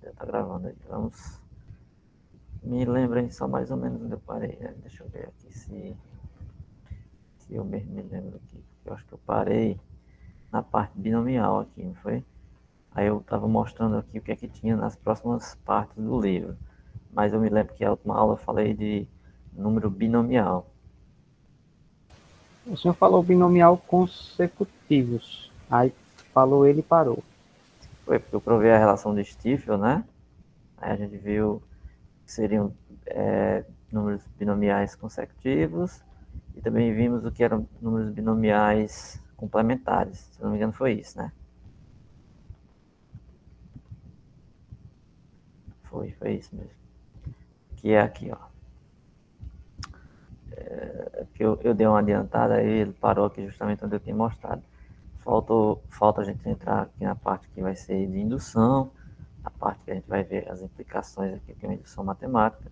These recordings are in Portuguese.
Já tá gravando aí. Vamos. Me lembrem só mais ou menos onde eu parei. Né? Deixa eu ver aqui se eu mesmo me lembro aqui. Eu acho que eu parei na parte binomial aqui, não foi? Aí eu estava mostrando aqui o que é que tinha nas próximas partes do livro. Mas eu me lembro que a última aula eu falei de número binomial. O senhor falou binomial consecutivos. Aí falou ele e parou. Foi porque eu provei a relação de Stifel, né? Aí a gente viu que seriam números binomiais consecutivos e também vimos o que eram números binomiais complementares. Se não me engano foi isso, né? Foi isso mesmo. Que é aqui, ó. Que eu dei uma adiantada aí, ele parou aqui justamente onde eu tinha mostrado. Falta a gente entrar aqui na parte que vai ser de indução, a parte que a gente vai ver as implicações aqui que é uma indução matemática.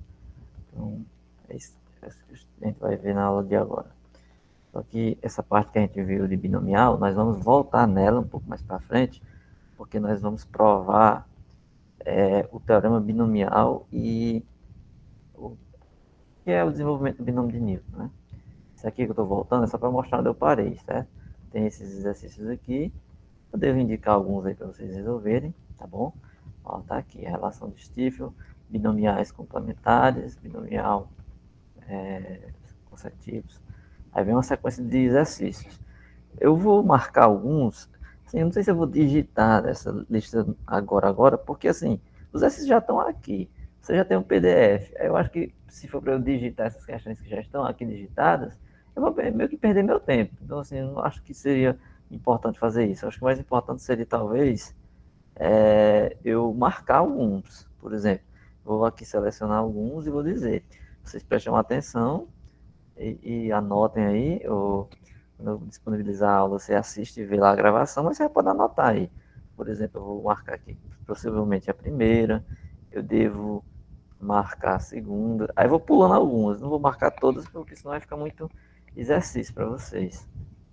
Então, é isso que a gente vai ver na aula de agora. Só que essa parte que a gente viu de binomial, nós vamos voltar nela um pouco mais para frente, porque nós vamos provar o teorema binomial e o que é o desenvolvimento do binômio de Newton, né? Isso aqui que eu estou voltando é só para mostrar onde eu parei, certo? Tem esses exercícios aqui, eu devo indicar alguns aí para vocês resolverem, tá bom? Ó, tá aqui, a relação de Stifel, binomiais complementares, binomial consecutivos. Aí vem uma sequência de exercícios. Eu vou marcar alguns, assim, eu não sei se eu vou digitar essa lista agora, porque assim, os exercícios já estão aqui. Você já tem um PDF. Eu acho que se for para eu digitar essas questões que já estão aqui digitadas, eu vou meio que perder meu tempo. Então, assim, eu não acho que seria importante fazer isso. Eu acho que o mais importante seria, talvez, eu marcar alguns. Por exemplo, vou aqui selecionar alguns e vou dizer. Vocês prestem atenção e anotem aí, ou quando eu disponibilizar a aula, você assiste e vê lá a gravação, mas você pode anotar aí. Por exemplo, eu vou marcar aqui, possivelmente a primeira, eu devo marcar a segunda, aí vou pulando algumas, não vou marcar todas, porque senão vai ficar muito exercício para vocês,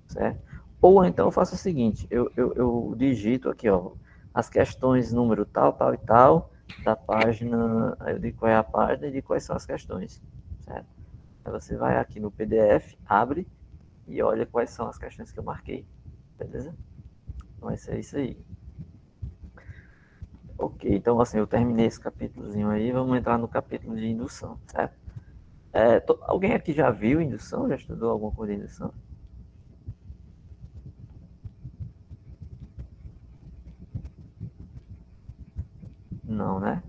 certo? Ou então eu faço o seguinte, eu digito aqui, ó, as questões número tal, tal e tal, da página, aí eu digo qual é a página e digo quais são as questões, certo? Aí você vai aqui no PDF, abre e olha quais são as questões que eu marquei, beleza? Então vai ser isso aí. Ok, então assim, eu terminei esse capítulozinho aí, vamos entrar no capítulo de indução, certo? Alguém aqui já viu indução? Já estudou alguma coisa de indução? Não, né?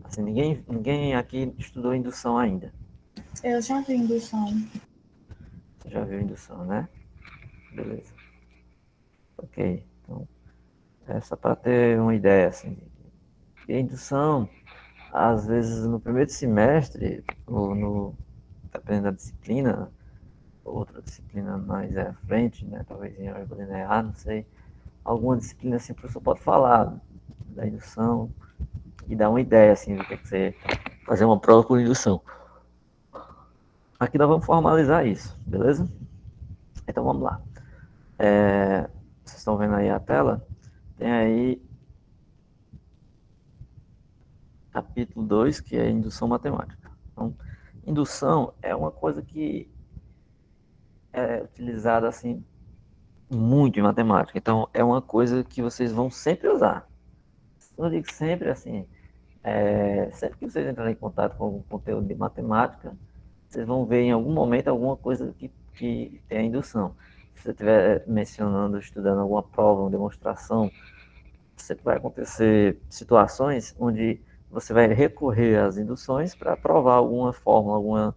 Assim, ninguém aqui estudou indução ainda. Eu já vi indução. Você já viu indução, né? Beleza. Ok, então é só para ter uma ideia, assim. E a indução, às vezes no primeiro semestre, ou dependendo da disciplina, outra disciplina mais à frente, né? Talvez em álgebra linear, não sei. Alguma disciplina assim, o professor pode falar da indução e dar uma ideia assim do que é que você fazer uma prova por indução. Aqui nós vamos formalizar isso, beleza? Então vamos lá. Vocês estão vendo aí a tela? Tem aí capítulo 2, que é indução matemática. Então, indução é uma coisa que é utilizada assim muito em matemática. Então, é uma coisa que vocês vão sempre usar. Eu digo sempre assim, sempre que vocês entrarem em contato com algum conteúdo de matemática, vocês vão ver em algum momento alguma coisa que tem a indução. Se você estiver mencionando, estudando alguma prova, uma demonstração, sempre vai acontecer situações onde você vai recorrer às induções para provar alguma fórmula,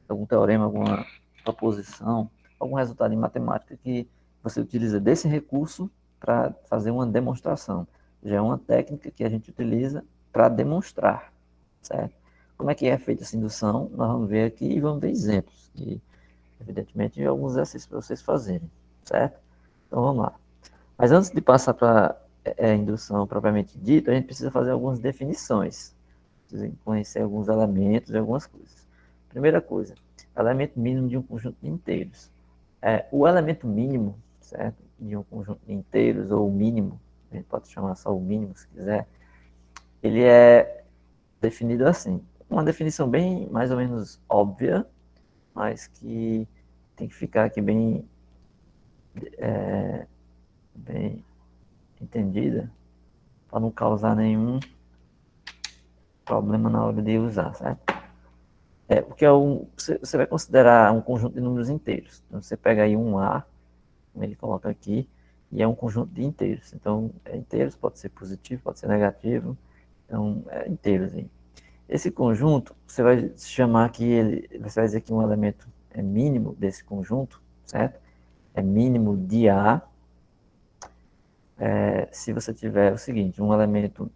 algum teorema, alguma proposição, algum resultado em matemática que você utiliza desse recurso para fazer uma demonstração. Já é uma técnica que a gente utiliza para demonstrar, certo? Como é que é feita essa indução? Nós vamos ver aqui e vamos ver exemplos. E, evidentemente, alguns exercícios para vocês fazerem, certo? Então, vamos lá. Mas antes de passar para a indução propriamente dita, a gente precisa fazer algumas definições. Precisa conhecer alguns elementos e algumas coisas. Primeira coisa, elemento mínimo de um conjunto de inteiros. O elemento mínimo, certo? De um conjunto de inteiros, ou o mínimo, a gente pode chamar só o mínimo se quiser, ele é definido assim. Uma definição bem, mais ou menos óbvia, mas que tem que ficar aqui bem entendida, para não causar nenhum problema na hora de usar, certo? Porque você vai considerar um conjunto de números inteiros. Então, você pega aí um A, como ele coloca aqui, e é um conjunto de inteiros. Então, inteiros, pode ser positivo, pode ser negativo. Então, é inteiros aí. Esse conjunto, você vai chamar que você vai dizer que um elemento é mínimo desse conjunto, certo? É mínimo de A, se você tiver o seguinte, um elemento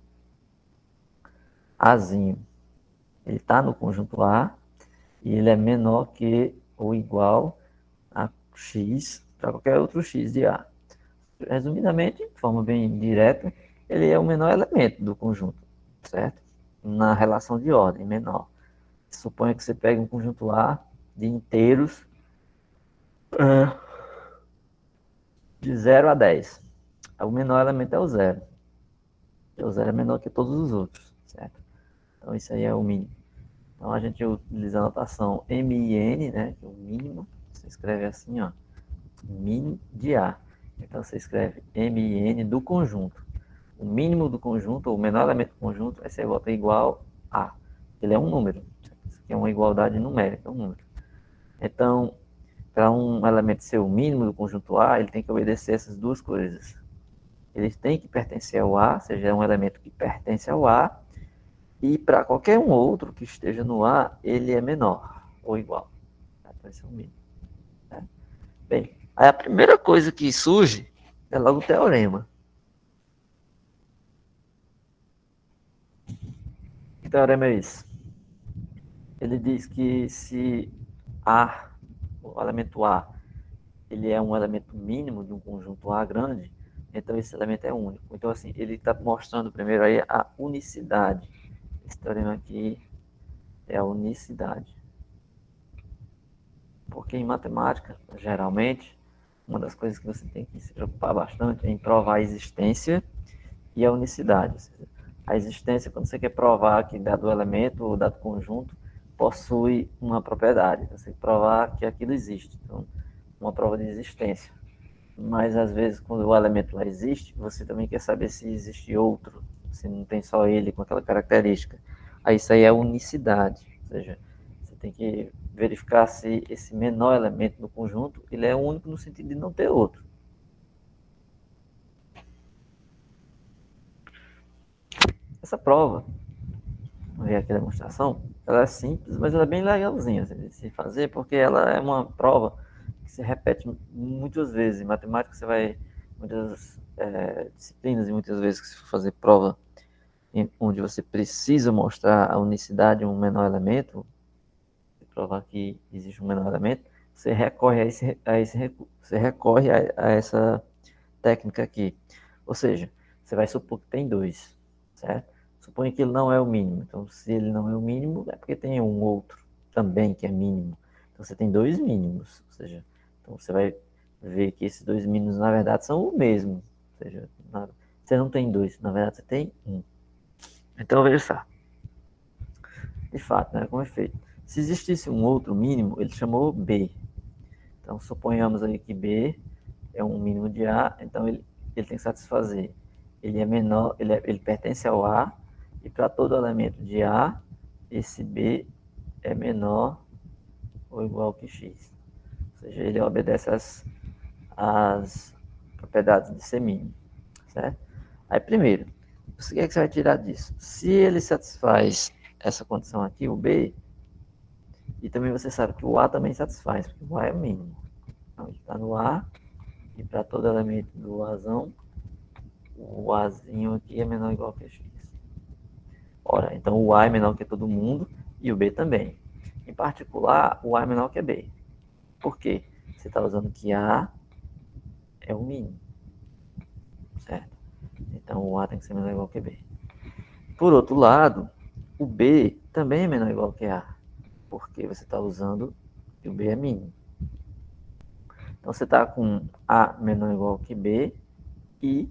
Azinho, ele está no conjunto A, e ele é menor que ou igual a x para qualquer outro x de A. Resumidamente, de forma bem direta, ele é o menor elemento do conjunto, certo? Na relação de ordem, menor. Suponha que você pegue um conjunto A de inteiros de 0 a 10. O menor elemento é o 0. O 0 é menor que todos os outros, certo? Então, isso aí é o mínimo. Então, a gente utiliza a notação MIN, né, que é o mínimo. Você escreve assim, ó, min de A. Então, você escreve MIN do conjunto. O mínimo do conjunto, ou o menor elemento do conjunto, aí você bota igual a. Ele é um número. Isso aqui é uma igualdade numérica, é um número. Então, para um elemento ser o mínimo do conjunto A, ele tem que obedecer essas duas coisas. Ele tem que pertencer ao A, ou seja, é um elemento que pertence ao A, e para qualquer um outro que esteja no A, ele é menor ou igual. Então, esse é o mínimo. Né? Bem, aí a primeira coisa que surge é logo o teorema. Que teorema é esse? Ele diz que se A, o elemento A, ele é um elemento mínimo de um conjunto A grande, então esse elemento é único. Então, assim, ele está mostrando primeiro aí a unicidade. Esse teorema aqui é a unicidade. Porque em matemática, geralmente, uma das coisas que você tem que se preocupar bastante é em provar a existência e a unicidade. A existência, quando você quer provar que dado elemento ou dado conjunto possui uma propriedade, você tem que provar que aquilo existe. Então, uma prova de existência. Mas, às vezes, quando o elemento lá existe, você também quer saber se existe outro, se não tem só ele com aquela característica. Aí isso aí é unicidade, ou seja, você tem que verificar se esse menor elemento do conjunto ele é único no sentido de não ter outro. Essa prova, vamos ver aqui a demonstração, ela é simples, mas ela é bem legalzinha de se fazer, porque ela é uma prova que se repete muitas vezes. Em matemática você vai, muitas disciplinas e muitas vezes que se for fazer prova onde você precisa mostrar a unicidade de um menor elemento, provar que existe um menor elemento, você recorre você recorre a essa técnica aqui. Ou seja, você vai supor que tem dois, certo? Suponha que ele não é o mínimo. Então, se ele não é o mínimo, é porque tem um outro também que é mínimo. Então, você tem dois mínimos. Ou seja, então você vai ver que esses dois mínimos, na verdade, são o mesmo. Ou seja, você não tem dois, na verdade, você tem um. Então, veja só. De fato, né, como é feito. Se existisse um outro mínimo, ele chamou B. Então, suponhamos aí que B é um mínimo de A, então ele tem que satisfazer. Ele é menor, ele pertence ao A, e para todo elemento de A, esse B é menor ou igual que X. Ou seja, ele obedece às propriedades de ser mínimo, certo? Aí, primeiro, o que é que você vai tirar disso? Se ele satisfaz essa condição aqui, o B, e também você sabe que o A também satisfaz, porque o A é o mínimo. Então, ele está no A, e para todo elemento do Azão, o Azinho aqui é menor ou igual que X. Ora, então o A é menor que todo mundo, e o B também. Em particular, o A é menor que B. Por quê? Você está usando que A é o mínimo, certo? Então o A tem que ser menor ou igual que B. Por outro lado, o B também é menor ou igual que A, porque você está usando que o B é mínimo. Então você está com A menor ou igual que B e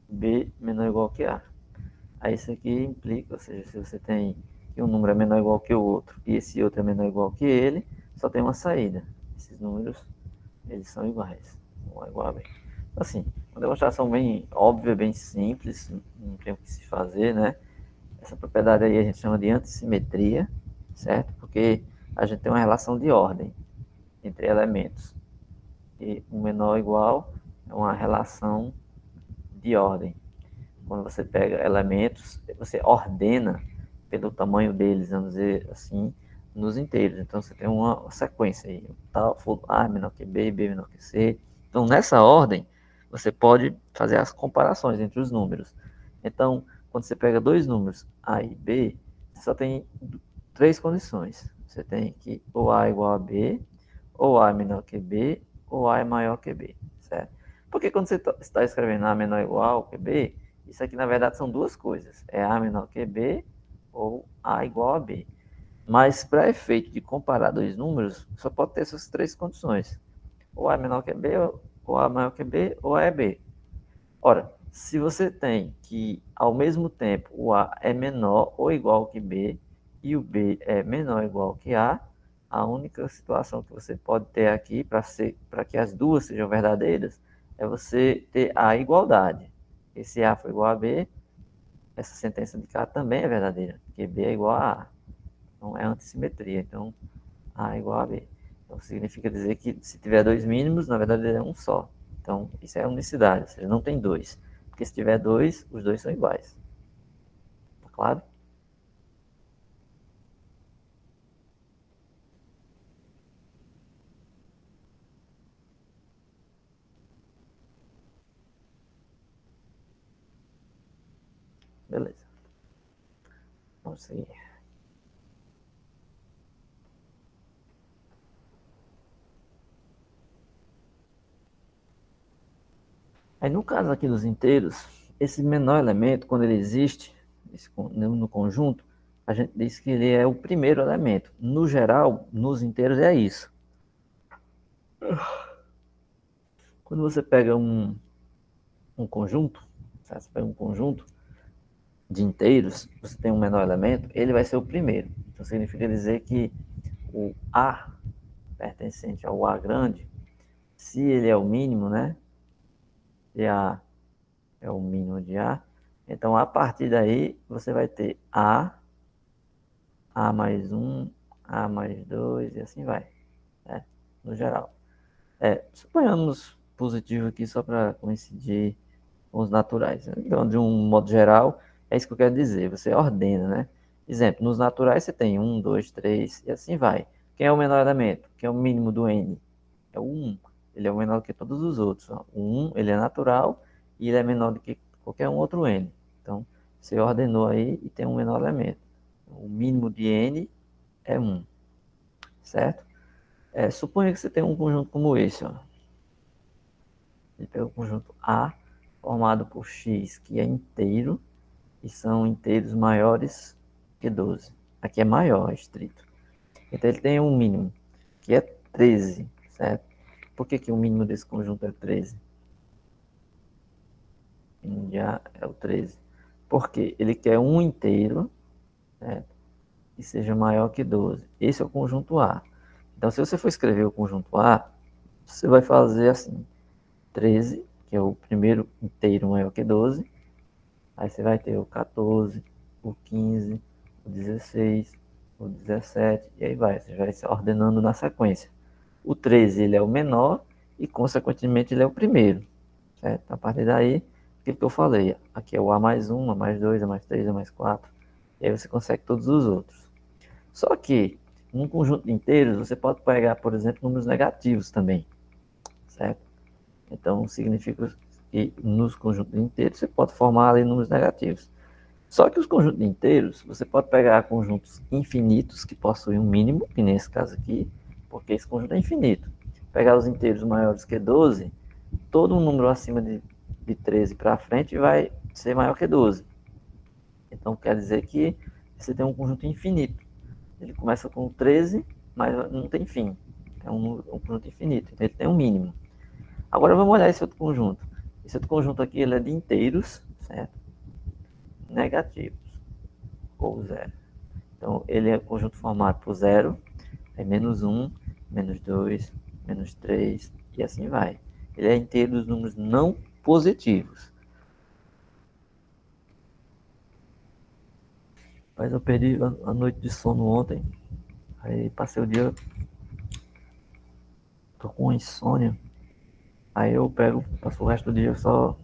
B menor ou igual que A. Aí isso aqui implica, ou seja, se você tem que um número é menor ou igual que o outro e esse outro é menor ou igual que ele, só tem uma saída. Esses números, eles são iguais. Um é igual a B. Assim, uma demonstração bem óbvia, bem simples, não tem o que se fazer, né? Essa propriedade aí a gente chama de antissimetria, certo? Porque a gente tem uma relação de ordem entre elementos. E o menor ou igual é uma relação de ordem. Quando você pega elementos, você ordena pelo tamanho deles, vamos dizer assim, nos inteiros. Então você tem uma sequência aí, tal, A menor que B, B menor que C. Então nessa ordem, você pode fazer as comparações entre os números. Então, quando você pega dois números, A e B, você só tem três condições. Você tem que ou A é igual a B, ou A é menor que B, ou A é maior que B, certo? Porque quando você está escrevendo A menor ou igual que B, isso aqui na verdade são duas coisas. É A menor que B ou A igual a B. Mas para efeito de comparar dois números, só pode ter essas três condições. Ou A é menor que B, ou A é maior que B, ou A é B. Ora, se você tem que ao mesmo tempo o A é menor ou igual que B e o B é menor ou igual que a única situação que você pode ter aqui para que as duas sejam verdadeiras é você ter a igualdade. E se A for igual a B, essa sentença de cá também é verdadeira, porque B é igual a A. Então é antissimetria. Então A é igual a B. Então significa dizer que se tiver dois mínimos, na verdade é um só. Então isso é unicidade, ou seja, não tem dois. Porque se tiver dois, os dois são iguais. Tá claro? Beleza. Vamos seguir. Aí no caso aqui dos inteiros, esse menor elemento, quando ele existe no conjunto, a gente diz que ele é o primeiro elemento. No geral, nos inteiros é isso. Quando você pega um conjunto, você pega um conjunto de inteiros, você tem um menor elemento, ele vai ser o primeiro. Então significa dizer que o A pertencente ao A grande, se ele é o mínimo, né? E A é o mínimo de A, então a partir daí você vai ter A mais 1, A mais 2 e assim vai, né? No geral. Suponhamos positivo aqui só para coincidir com os naturais. Então, de um modo geral, é isso que eu quero dizer. Você ordena, né? Exemplo, nos naturais você tem 1, 2, 3 e assim vai. Quem é o menor elemento? Quem é o mínimo do N? É o 1. Ele é o menor que todos os outros. Ó. O 1, ele é natural e ele é menor do que qualquer um outro N. Então, você ordenou aí e tem um menor elemento. O mínimo de N é 1, certo? Suponha que você tem um conjunto como esse, ó. Ele pega o conjunto A, formado por x, que é inteiro, e são inteiros maiores que 12. Aqui é maior, é estrito. Então ele tem um mínimo, que é 13, certo? Por que o mínimo desse conjunto é 13? O mínimo de A é o 13. Porque ele quer um inteiro, certo? Que seja maior que 12. Esse é o conjunto A. Então, se você for escrever o conjunto A, você vai fazer assim, 13, que é o primeiro inteiro maior que 12. Aí você vai ter o 14, o 15, o 16, o 17, e aí vai. Você vai se ordenando na sequência. O 13 ele é o menor e, consequentemente, ele é o primeiro. Certo? A partir daí, o que eu falei? Aqui é o A mais 1, A mais 2, A mais 3, A mais 4. E aí você consegue todos os outros. Só que, num conjunto de inteiros, você pode pegar, por exemplo, números negativos também. Certo? Então, significa que nos conjuntos inteiros você pode formar ali números negativos. Só que os conjuntos inteiros, você pode pegar conjuntos infinitos que possuem um mínimo, que nesse caso aqui, porque esse conjunto é infinito. Pegar os inteiros maiores que 12, todo um número acima de 13 para frente vai ser maior que 12. Então quer dizer que você tem um conjunto infinito. Ele começa com 13, mas não tem fim. É um conjunto infinito, então ele tem um mínimo. Agora vamos olhar esse outro conjunto. Esse outro conjunto aqui ele é de inteiros, certo? negativos, ou zero. Então, ele é conjunto formado por 0, é menos 1, menos 2, menos 3, e assim vai. Ele é inteiro dos números não positivos. Mas eu perdi a noite de sono ontem, aí passei o dia, tô com insônia, aí eu passo o resto do dia só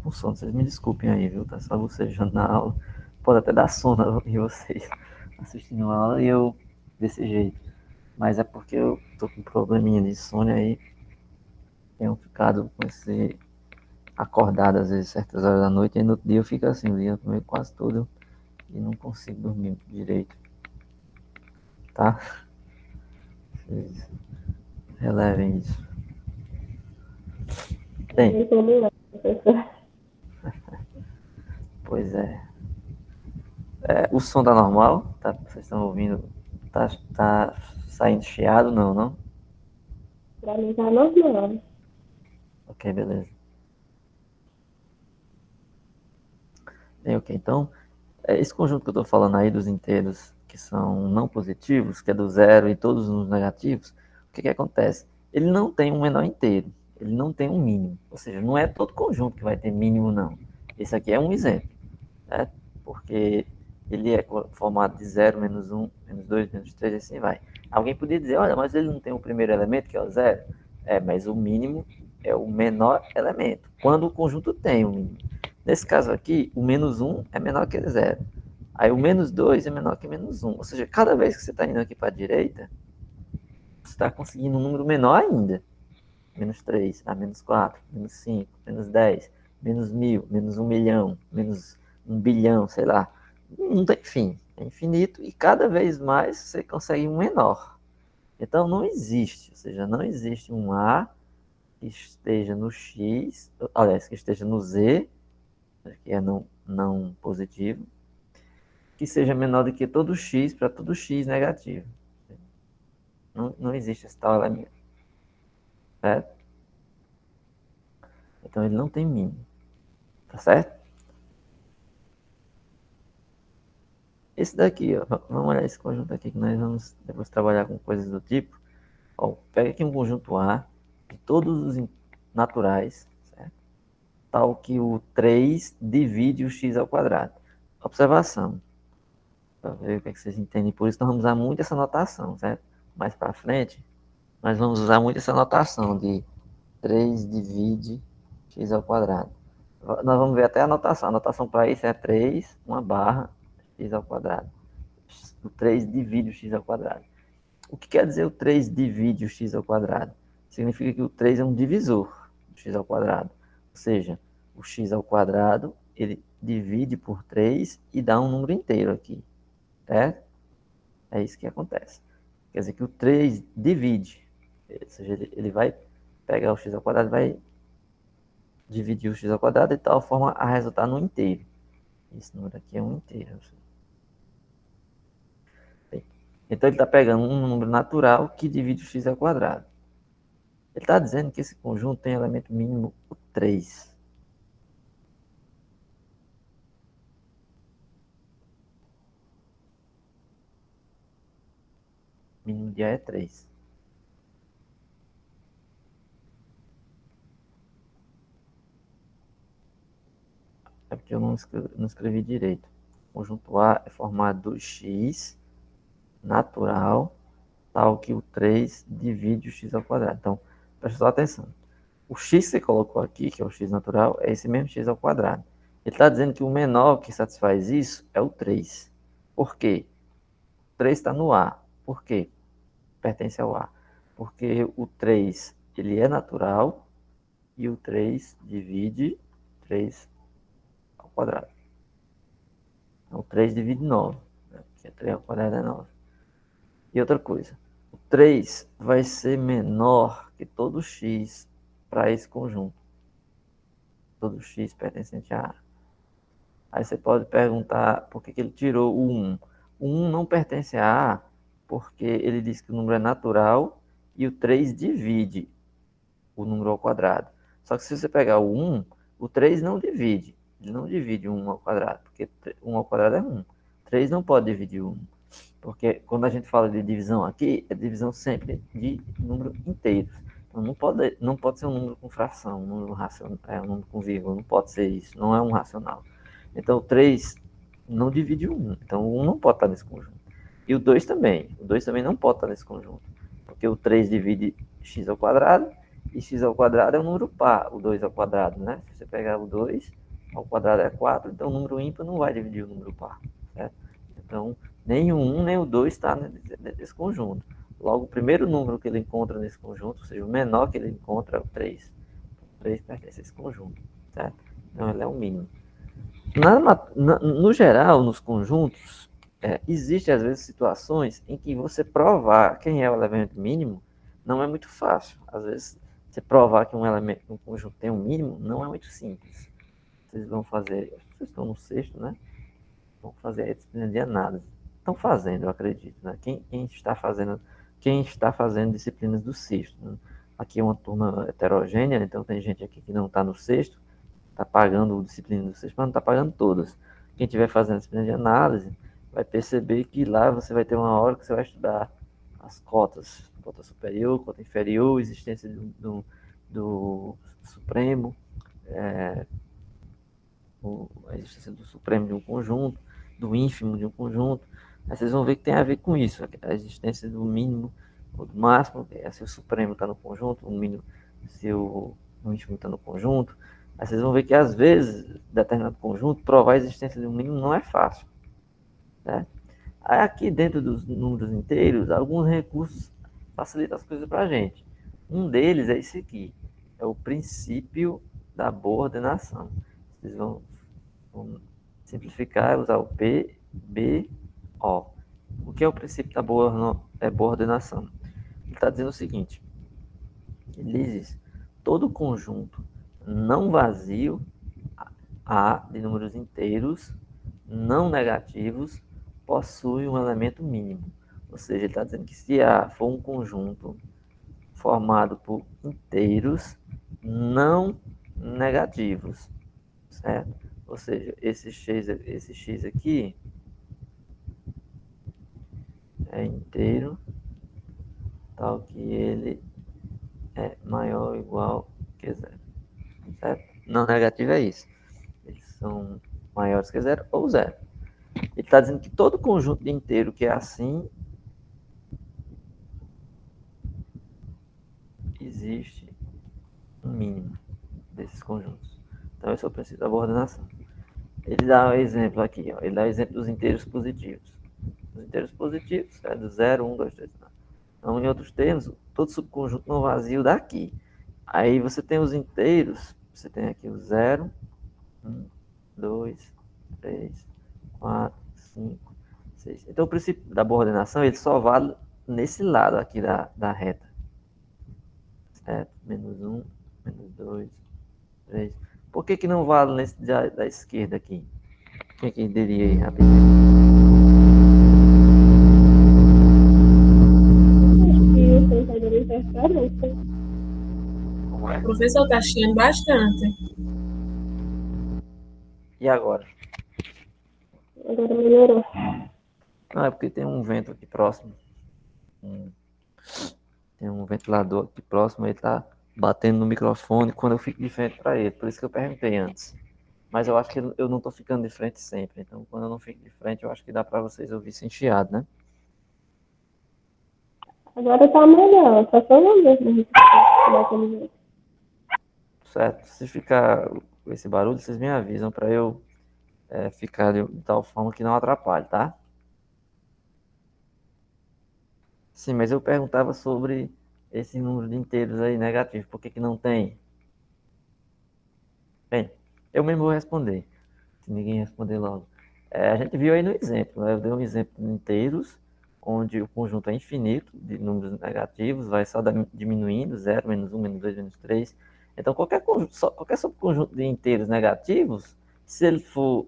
com sono. Vocês me desculpem aí, viu? Tá só bocejando na aula, pode até dar sono em vocês assistindo a aula e eu desse jeito. Mas é porque eu tô com um probleminha de sono aí, tenho ficado com esse acordado às vezes certas horas da noite, e no outro dia eu fico assim, o dia meio quase todo, e não consigo dormir direito, tá? Vocês relevem isso. Bem, pois é. O som tá normal? Tá, vocês estão ouvindo? Tá saindo chiado? Não, não? Pra mim tá normal. Ok, beleza. Bem, ok, então, esse conjunto que eu estou falando aí dos inteiros que são não positivos, que é do zero e todos os negativos, o que acontece? Ele não tem um menor inteiro, ele não tem um mínimo. Ou seja, não é todo conjunto que vai ter mínimo, não. Esse aqui é um exemplo, né? Porque ele é formado de 0, menos 1, menos 2, menos 3, e assim vai. Alguém poderia dizer, olha, mas ele não tem o primeiro elemento, que é o zero? Mas o mínimo é o menor elemento, quando o conjunto tem o mínimo. Nesse caso aqui, o menos 1 é menor que zero. Aí o menos 2 é menor que menos 1. Ou seja, cada vez que você está indo aqui para a direita, você está conseguindo um número menor ainda. Menos 3, menos 4, menos 5, menos 10, menos 1000, menos 1 milhão, menos 1 bilhão, sei lá. Não tem fim. É infinito e cada vez mais você consegue um menor. Então não existe, ou seja, não existe um A que esteja no X, aliás, que esteja no Z, que é não positivo, que seja menor do que todo x para todo x negativo. Não existe esse tal elemento, certo? Então ele não tem mínimo, tá certo? Esse daqui, ó, vamos olhar esse conjunto aqui que nós vamos depois trabalhar com coisas do tipo. Ó, pega aqui um conjunto A de todos os naturais, certo? Tal que o 3 divide o x ao quadrado. Observação, para ver o que vocês entendem. Por isso nós vamos usar muito essa notação, certo? Mais para frente, nós vamos usar muito essa notação de 3 divide x ao quadrado. Nós vamos ver até a notação. A notação para isso é 3, uma barra, x ao quadrado. O 3 divide o x ao quadrado. O que quer dizer o 3 divide o x ao quadrado? Significa que o 3 é um divisor do x ao quadrado. Ou seja, o x ao quadrado, ele divide por 3 e dá um número inteiro aqui. Certo? É isso que acontece. Quer dizer que o 3 divide. Ou seja, ele vai pegar o x ao quadrado e vai dividir o x ao quadrado de tal forma a resultar no inteiro. Esse número aqui é um inteiro. Então ele está pegando um número natural que divide o x ao quadrado. Ele está dizendo que esse conjunto tem elemento mínimo o 3. O mínimo de A é 3. É porque eu não escrevi direito. O conjunto A é formado do x natural, tal que o 3 divide o x ao quadrado. Então, presta só atenção. O x que você colocou aqui, que é o x natural, é esse mesmo x ao quadrado. Ele está dizendo que o menor que satisfaz isso é o 3. Por quê? O 3 está no A. Por quê? Pertence ao A. Porque o 3 ele é natural e o 3 divide 3 ao quadrado. Então, o 3 divide 9. Né? Porque 3 ao quadrado é 9. E outra coisa, o 3 vai ser menor que todo x para esse conjunto. Todo x pertencente a A. Aí você pode perguntar por que ele tirou o 1. O 1 não pertence a A, porque ele diz que o número é natural e o 3 divide o número ao quadrado. Só que se você pegar o 1, o 3 não divide. Ele não divide 1 ao quadrado, porque 1 ao quadrado é 1. 3 não pode dividir 1. Porque quando a gente fala de divisão aqui, é divisão sempre de número inteiro. Então não pode ser um número com fração, um número racional, um número com vírgula, não pode ser isso, não é um racional. Então o 3 não divide o 1, então o 1 não pode estar nesse conjunto. E o 2 também não pode estar nesse conjunto, porque o 3 divide x ao quadrado, e x ao quadrado é um número par, o 2 ao quadrado, né? Se você pegar o 2 ao quadrado é 4, então o número ímpar não vai dividir o número par, certo? Então, nem o 1 nem o 2 está nesse conjunto. Logo, o primeiro número que ele encontra nesse conjunto, ou seja, o menor que ele encontra é o 3. O 3 pertence a esse conjunto, certo? Então, ele é o mínimo. No geral, nos conjuntos, existem às vezes situações em que você provar quem é o elemento mínimo não é muito fácil. Às vezes, você provar que um conjunto tem um mínimo não é muito simples. Vocês vão fazer, vocês estão no sexto, né? Vão fazer a disciplina de análise. Estão fazendo, eu acredito, né? Quem está fazendo disciplinas do sexto, né? Aqui é uma turma heterogênea, então tem gente aqui que não está no sexto, está pagando disciplina do sexto, mas não está pagando todas. Quem estiver fazendo disciplina de análise vai perceber que lá você vai ter uma hora que você vai estudar as cotas, cota superior, cota inferior, existência do Supremo, a existência do Supremo de um conjunto, do ínfimo de um conjunto. Aí vocês vão ver que tem a ver com isso, a existência do mínimo ou do máximo, se o Supremo está no conjunto, o mínimo, se o ínfimo está no conjunto. Aí vocês vão ver que, às vezes, determinado conjunto, provar a existência de um mínimo não é fácil, né? Aí, aqui dentro dos números inteiros, alguns recursos facilitam as coisas para a gente. Um deles é esse aqui, é o princípio da boa ordenação. Vocês vão simplificar, usar o P, B, O. O que é o princípio da boa ordenação? Ele está dizendo o seguinte, ele diz, todo conjunto não vazio A de números inteiros não negativos possui um elemento mínimo. Ou seja, ele está dizendo que se A for um conjunto formado por inteiros não negativos, certo? Ou seja, esse x aqui é inteiro, tal que ele é maior ou igual que zero, certo? Não negativo é isso. Eles são maiores que zero ou zero. Ele está dizendo que todo conjunto de inteiro que é assim, existe um mínimo desses conjuntos. Então, esse é o princípio da boa ordenação. Ele dá um exemplo aqui, ó. Ele dá o exemplo dos inteiros positivos. Os inteiros positivos é do 0, 1, 2, 3, 4. Então, em outros termos, todo subconjunto não vazio daqui. Aí você tem os inteiros, você tem aqui o 0, 1, 2, 3, 4, 5, 6. Então, o princípio da boa ordenação, ele só vale nesse lado aqui da reta. Certo? Menos 1, menos 2, 3. Por que não vale nesse da esquerda aqui? O que diria aí, rapidinho? Como é? O professor está chiando bastante. E agora? Agora melhorou. Não, é porque tem um vento aqui próximo. Tem um ventilador aqui próximo, ele tá batendo no microfone quando eu fico de frente para ele. Por isso que eu perguntei antes. Mas eu acho que eu não tô ficando de frente sempre. Então, quando eu não fico de frente, eu acho que dá para vocês ouvir sem chiado, né? Agora tá melhor, só uma vez daquele jeito. Certo. Se ficar com esse barulho, vocês me avisam para eu ficar de tal forma que não atrapalhe, tá? Sim, mas eu perguntava sobre esse número de inteiros aí negativos. Por que não tem? Bem, eu mesmo vou responder, se ninguém responder logo. A gente viu aí no exemplo, né? Eu dei um exemplo de inteiros, onde o conjunto é infinito de números negativos, vai só diminuindo, 0, menos 1, menos 2, menos 3. Então, qualquer subconjunto de inteiros negativos, se ele for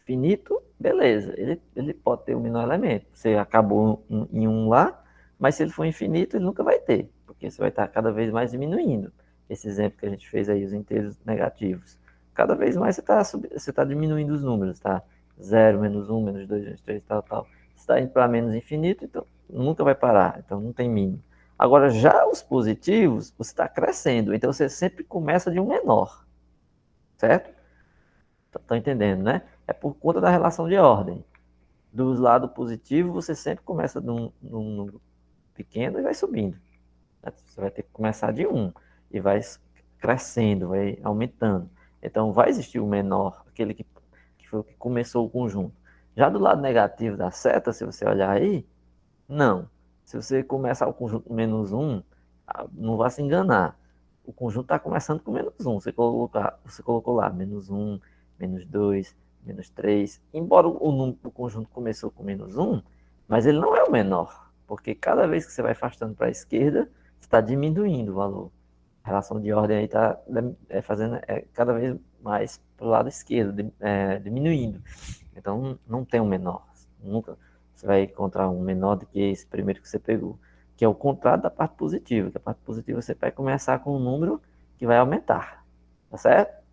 finito, beleza, ele pode ter um menor elemento. Você acabou em um lá, mas se ele for infinito, ele nunca vai ter, porque você vai estar cada vez mais diminuindo. Esse exemplo que a gente fez aí, os inteiros negativos. cada vez mais você tá diminuindo os números, tá? 0, -1, -2, -3, tal, tal. Você está indo para menos infinito, então nunca vai parar, então não tem mínimo. Agora, já os positivos, você está crescendo, então você sempre começa de um menor, certo? Estão entendendo, né? É por conta da relação de ordem. Do lado positivo, você sempre começa num número pequeno e vai subindo. Você vai ter que começar de 1 e vai crescendo, vai aumentando. Então, vai existir o menor, aquele que foi o que começou o conjunto. Já do lado negativo da seta, se você olhar aí, não. Se você começar o conjunto com -1, não vai se enganar. O conjunto está começando com -1. Você colocou lá -1, -2, -3. Embora o conjunto começou com -1, mas ele não é o menor. Porque cada vez que você vai afastando para a esquerda, você está diminuindo o valor. A relação de ordem aí está fazendo cada vez mais para o lado esquerdo, diminuindo. Então não tem um menor. Nunca você vai encontrar um menor do que esse primeiro que você pegou, que é o contrário da parte positiva. Que a parte positiva você vai começar com um número que vai aumentar, tá certo?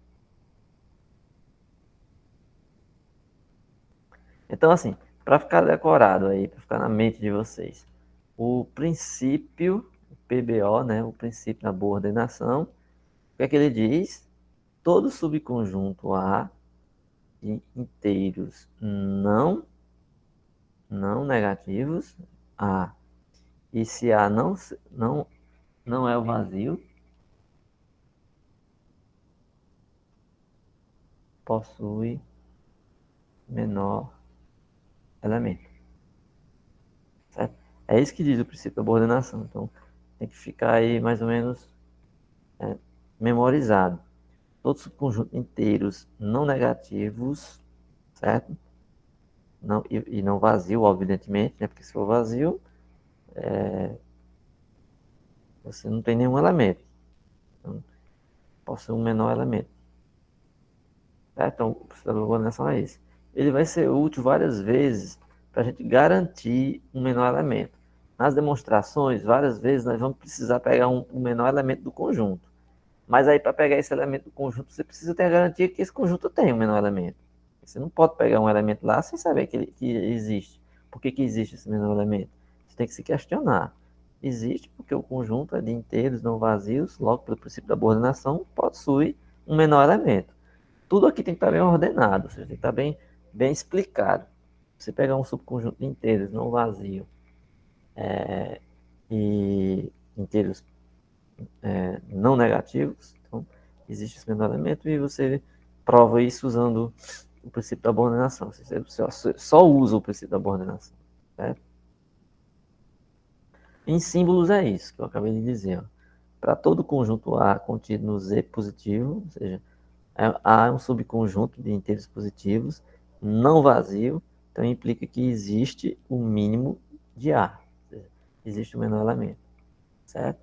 Então assim, para ficar decorado aí, para ficar na mente de vocês, o princípio, o PBO, né, o princípio da boa ordenação, o que é que ele diz? Todo subconjunto A de inteiros não negativos, A, e se A não é o vazio, possui menor elemento. Certo? É isso que diz o princípio da boa ordenação. Então, tem que ficar aí mais ou menos memorizado. Todos os conjuntos inteiros não negativos, certo? Não, e não vazio, evidentemente, né? Porque se for vazio, você não tem nenhum elemento. Então, possui um menor elemento. Certo? Então, o princípio da boa ordenação é isso. Ele vai ser útil várias vezes para a gente garantir um menor elemento. Nas demonstrações, várias vezes nós vamos precisar pegar um menor elemento do conjunto. Mas aí, para pegar esse elemento do conjunto, você precisa ter a garantia que esse conjunto tem um menor elemento. Você não pode pegar um elemento lá sem saber que existe. Por que existe esse menor elemento? Você tem que se questionar. Existe porque o conjunto é de inteiros não vazios, logo pelo princípio da boa ordenação, possui um menor elemento. Tudo aqui tem que estar bem ordenado, ou seja, tem que estar bem explicado. Você pegar um subconjunto de inteiros não vazio e inteiros não negativos, então existe esse menor elemento e você prova isso usando o princípio da boa ordenação. Você só usa o princípio da boa ordenação. Certo? Em símbolos é isso que eu acabei de dizer. Para todo conjunto A contido no Z positivo, ou seja, A é um subconjunto de inteiros positivos, não vazio, então implica que existe o mínimo de A, ou seja, existe o menor elemento, certo?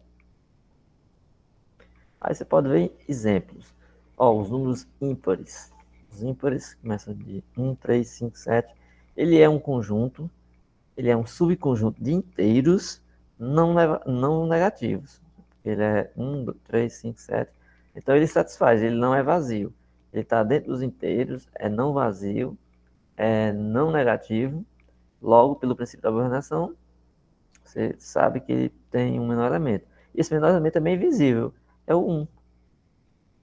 Aí você pode ver exemplos. Os números ímpares. Os ímpares começam de 1, 3, 5, 7. Ele é um conjunto, ele é um subconjunto de inteiros não negativos. Ele é 1, 3, 5, 7. Então ele satisfaz, ele não é vazio. Ele está dentro dos inteiros, é não vazio, é não negativo. Logo, pelo princípio da ordenação, você sabe que ele tem um menor elemento. E esse menor elemento é bem visível, é o 1.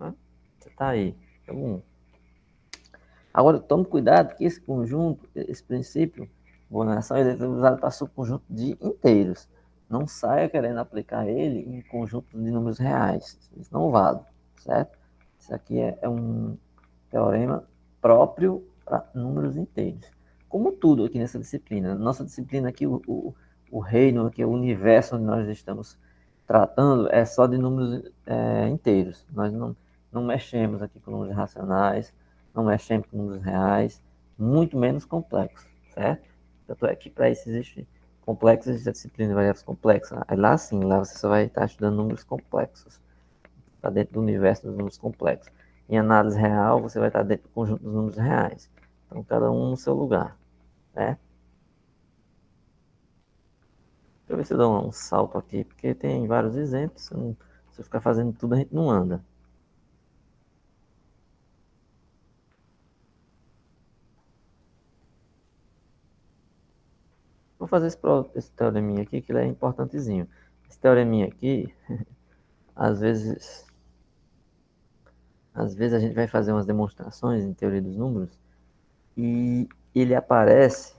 Né? Você está aí, é o 1. Agora, tome cuidado que esse conjunto, esse princípio, ordenação, ele é usado para subconjunto de inteiros. Não saia querendo aplicar ele em conjunto de números reais. Isso não vale, certo? Isso aqui é um teorema próprio para números inteiros. Como tudo aqui nessa disciplina. Nossa disciplina aqui, o reino, aqui, o universo onde nós estamos tratando é só de números inteiros. Nós não mexemos aqui com números racionais, não mexemos com números reais, muito menos complexos, certo? Tanto é que para isso existe complexos, existe a disciplina de variáveis complexas. Aí lá sim, lá você só vai estar estudando números complexos. Está dentro do universo dos números complexos. Em análise real, você vai estar dentro do conjunto dos números reais. Então, cada um no seu lugar, né? Deixa eu ver se eu dou um salto aqui, porque tem vários exemplos. Se eu ficar fazendo tudo, a gente não anda. Vou fazer esse teoreminha aqui, que ele é importantezinho. Esse teoreminha aqui, às vezes a gente vai fazer umas demonstrações em teoria dos números e ele aparece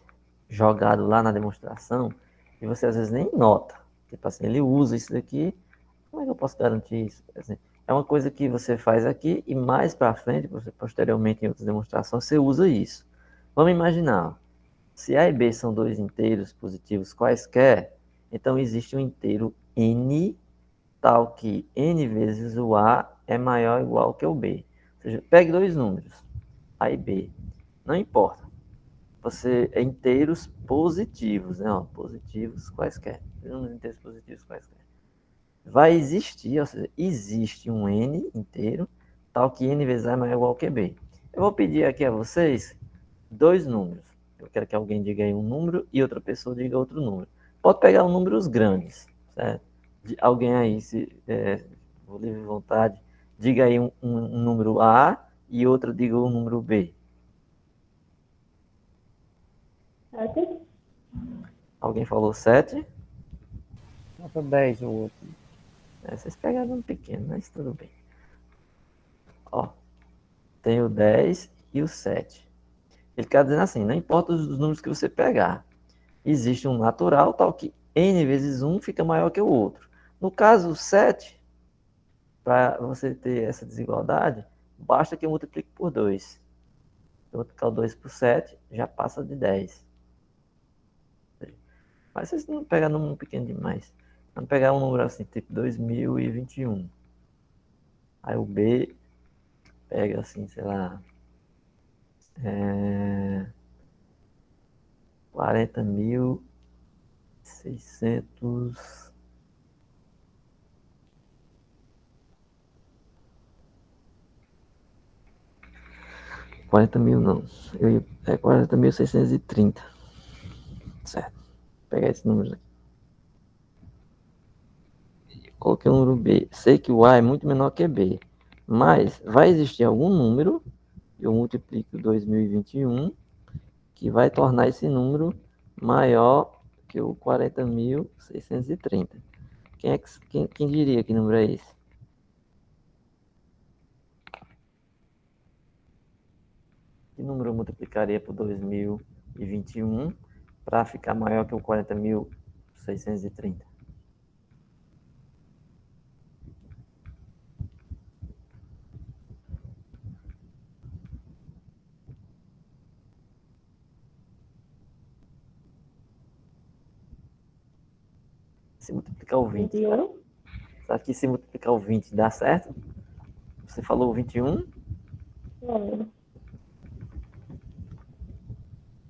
jogado lá na demonstração e você às vezes nem nota. Tipo assim, ele usa isso daqui, como é que eu posso garantir isso? Assim, é uma coisa que você faz aqui e mais para frente, posteriormente em outras demonstrações, você usa isso. Vamos imaginar, se A e B são dois inteiros positivos quaisquer, então existe um inteiro n tal que n vezes o A é maior ou igual que o B. Ou seja, pegue dois números, A e B. Não importa. Você é inteiros positivos, né? Ó, positivos quaisquer. Números inteiros positivos quaisquer. Vai existir, ou seja, existe um n inteiro tal que n vezes A é maior ou igual que B. Eu vou pedir aqui a vocês dois números. Eu quero que alguém diga aí um número e outra pessoa diga outro número. Pode pegar números grandes, certo? Alguém aí, se for livre vontade, diga aí um número A e outra diga o número B. Certo? Alguém falou 7? Nota 10 o outro. Vocês pegaram um pequeno, mas tudo bem. Ó, tem o 10 e o 7. Ele quer dizer assim, não importa os números que você pegar, existe um natural tal que n vezes 1 fica maior que o outro. No caso, o 7, para você ter essa desigualdade, basta que eu multiplique por 2. Se eu multiplicar o 2 por 7, já passa de 10. Mas vocês não pegam número pequeno demais. Vamos pegar um número assim, tipo 2021. Aí o B pega assim, sei lá, 40.600... 40.000 não. 40.630. Certo. Vou pegar esse número aqui. Coloquei o número B. Sei que o A é muito menor que B. Mas vai existir algum número, eu multiplico 2021, que vai tornar esse número maior que o 40.630. Quem diria que número é esse? Que número eu multiplicaria por 2021 para ficar maior que o 40.630? Se multiplicar o 20. 21. Sabe que se multiplicar o 20 dá certo? Você falou o 21? É.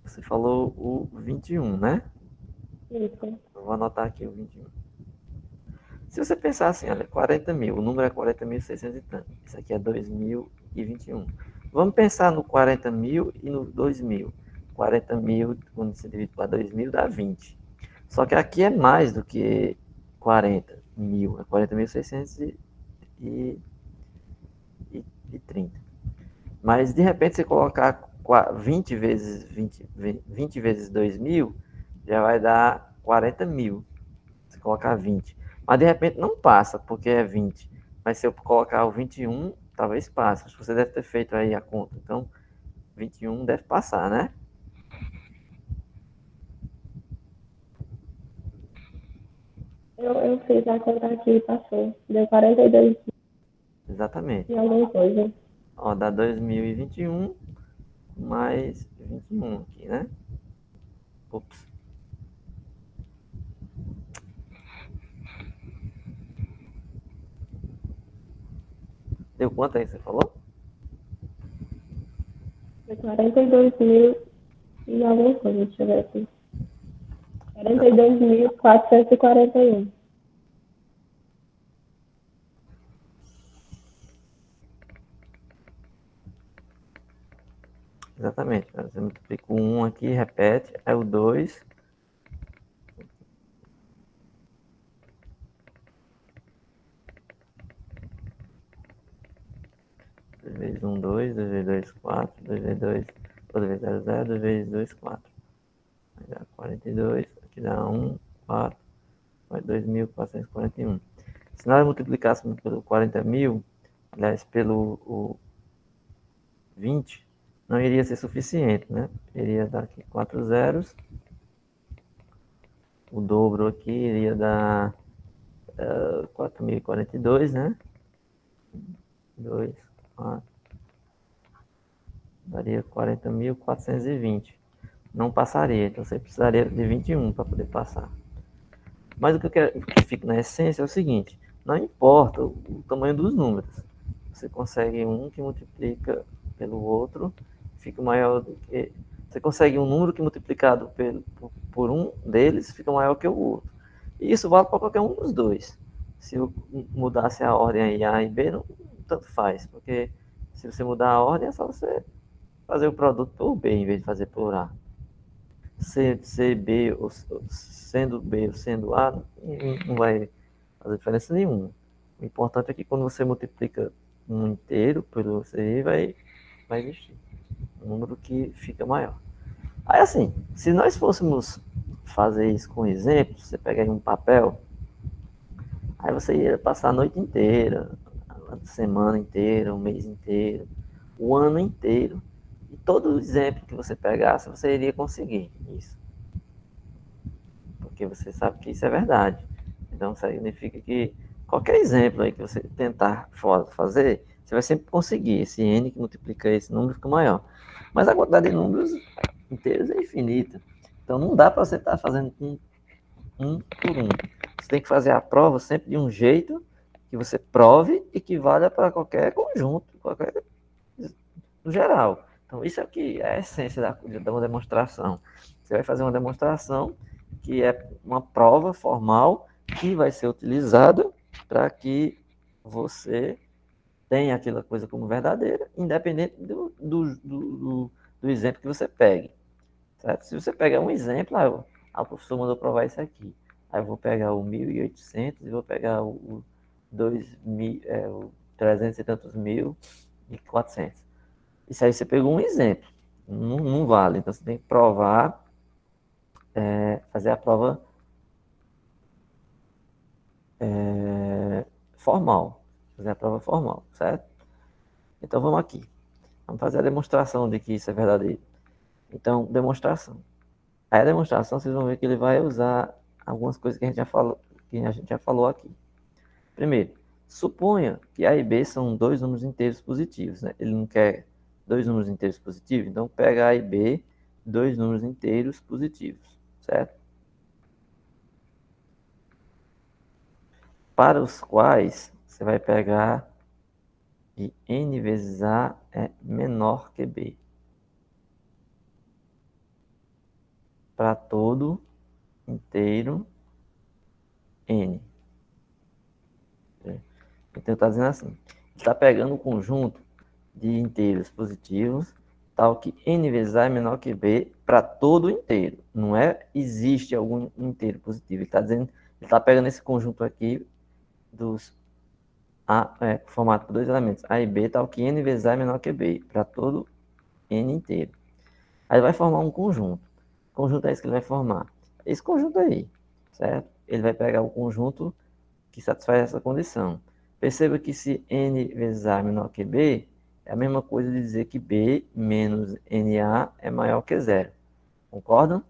Você falou o 21, né? Isso. Eu vou anotar aqui o 21. Se você pensar assim, olha, 40.000, o número é 40.600 e tanto. Isso aqui é 2021. Vamos pensar no 40.000 e no 2.000. 40.000, quando se divide para 2.000, dá 20. Só que aqui é mais do que 40.000. É 40.630. Mas, de repente, você colocar 20 vezes 20 vezes 2.000, já vai dar 40.000. Se colocar 20. Mas, de repente, não passa, porque é 20. Mas, se eu colocar o 21, talvez passe. Acho que você deve ter feito aí a conta. Então, 21 deve passar, né? Eu fiz a conta aqui e passou. Deu 42 Exatamente. e alguma coisa. Ó, dá 2021 mais 21 aqui, né? Ops. Deu quanto aí, você falou? Deu 42 mil e alguma coisa. Deixa eu ver aqui. 42.441. Exatamente. Você multiplica o 1 aqui, repete. Aí o 2. Dois vezes 1, 2. 2 vezes 2, 4. 2 vezes 2, 2 vezes 0, 0. 2 vezes 2, 4. Vai dar 42. que dá 1, 4, 2.441. Se nós multiplicássemos pelo 40.000, aliás, pelo 20, não iria ser suficiente, né? Iria dar aqui 4 zeros. O dobro aqui iria dar 4.042, né? 2, 4. Daria 40.420. Não passaria, então você precisaria de 21 para poder passar. Mas o que eu quero que fique na essência é o seguinte: não importa o tamanho dos números. Você consegue um que multiplica pelo outro, fica maior do que. Você consegue um número que multiplicado por um deles fica maior que o outro. E isso vale para qualquer um dos dois. Se eu mudasse a ordem aí A e B, não, tanto faz, porque se você mudar a ordem é só você fazer o produto por B em vez de fazer por A. Ser B, ou sendo B ou sendo A, não vai fazer diferença nenhuma. O importante é que quando você multiplica um inteiro pelo CI, vai existir um número que fica maior. Aí assim, se nós fôssemos fazer isso com exemplos, você pega aí um papel, aí você ia passar a noite inteira, a semana inteira, o mês inteiro, o ano inteiro, e todo exemplo que você pegasse, você iria conseguir isso. Porque você sabe que isso é verdade. Então, isso significa que qualquer exemplo aí que você tentar fazer, você vai sempre conseguir. Esse N que multiplica esse número fica maior. Mas a quantidade de números inteiros é infinita. Então, não dá para você estar fazendo um por um. Você tem que fazer a prova sempre de um jeito que você prove e que valha para qualquer conjunto, qualquer no geral. Então, isso é o que é a essência da uma demonstração. Você vai fazer uma demonstração que é uma prova formal que vai ser utilizada para que você tenha aquela coisa como verdadeira, independente do exemplo que você pegue. Certo? Se você pegar um exemplo, o professor mandou provar isso aqui. Aí eu vou pegar o 1.800 e vou pegar o 2.000, o 300 e tantos mil e 400. Isso aí você pegou um exemplo. Não vale. Então você tem que provar, fazer a prova formal. Fazer a prova formal, certo? Então vamos aqui. Vamos fazer a demonstração de que isso é verdadeiro. Então, demonstração. Aí a demonstração, vocês vão ver que ele vai usar algumas coisas que a gente já falou aqui. Primeiro, suponha que A e B são dois números inteiros positivos, né? Ele não quer dois números inteiros positivos, então pega A e B, dois números inteiros positivos, certo? Para os quais você vai pegar e N vezes A é menor que B. Para todo inteiro N. Então está dizendo assim, está pegando um conjunto de inteiros positivos, tal que N vezes A é menor que B para todo inteiro. Não é existe algum inteiro positivo. Ele está dizendo, ele está pegando esse conjunto aqui dos formado por dois elementos, A e B, tal que N vezes A é menor que B, para todo N inteiro. Aí ele vai formar um conjunto. O conjunto é esse que ele vai formar. Esse conjunto aí, certo? Ele vai pegar o conjunto que satisfaz essa condição. Perceba que se N vezes A é menor que B, é a mesma coisa de dizer que B menos NA é maior que zero. Concordam?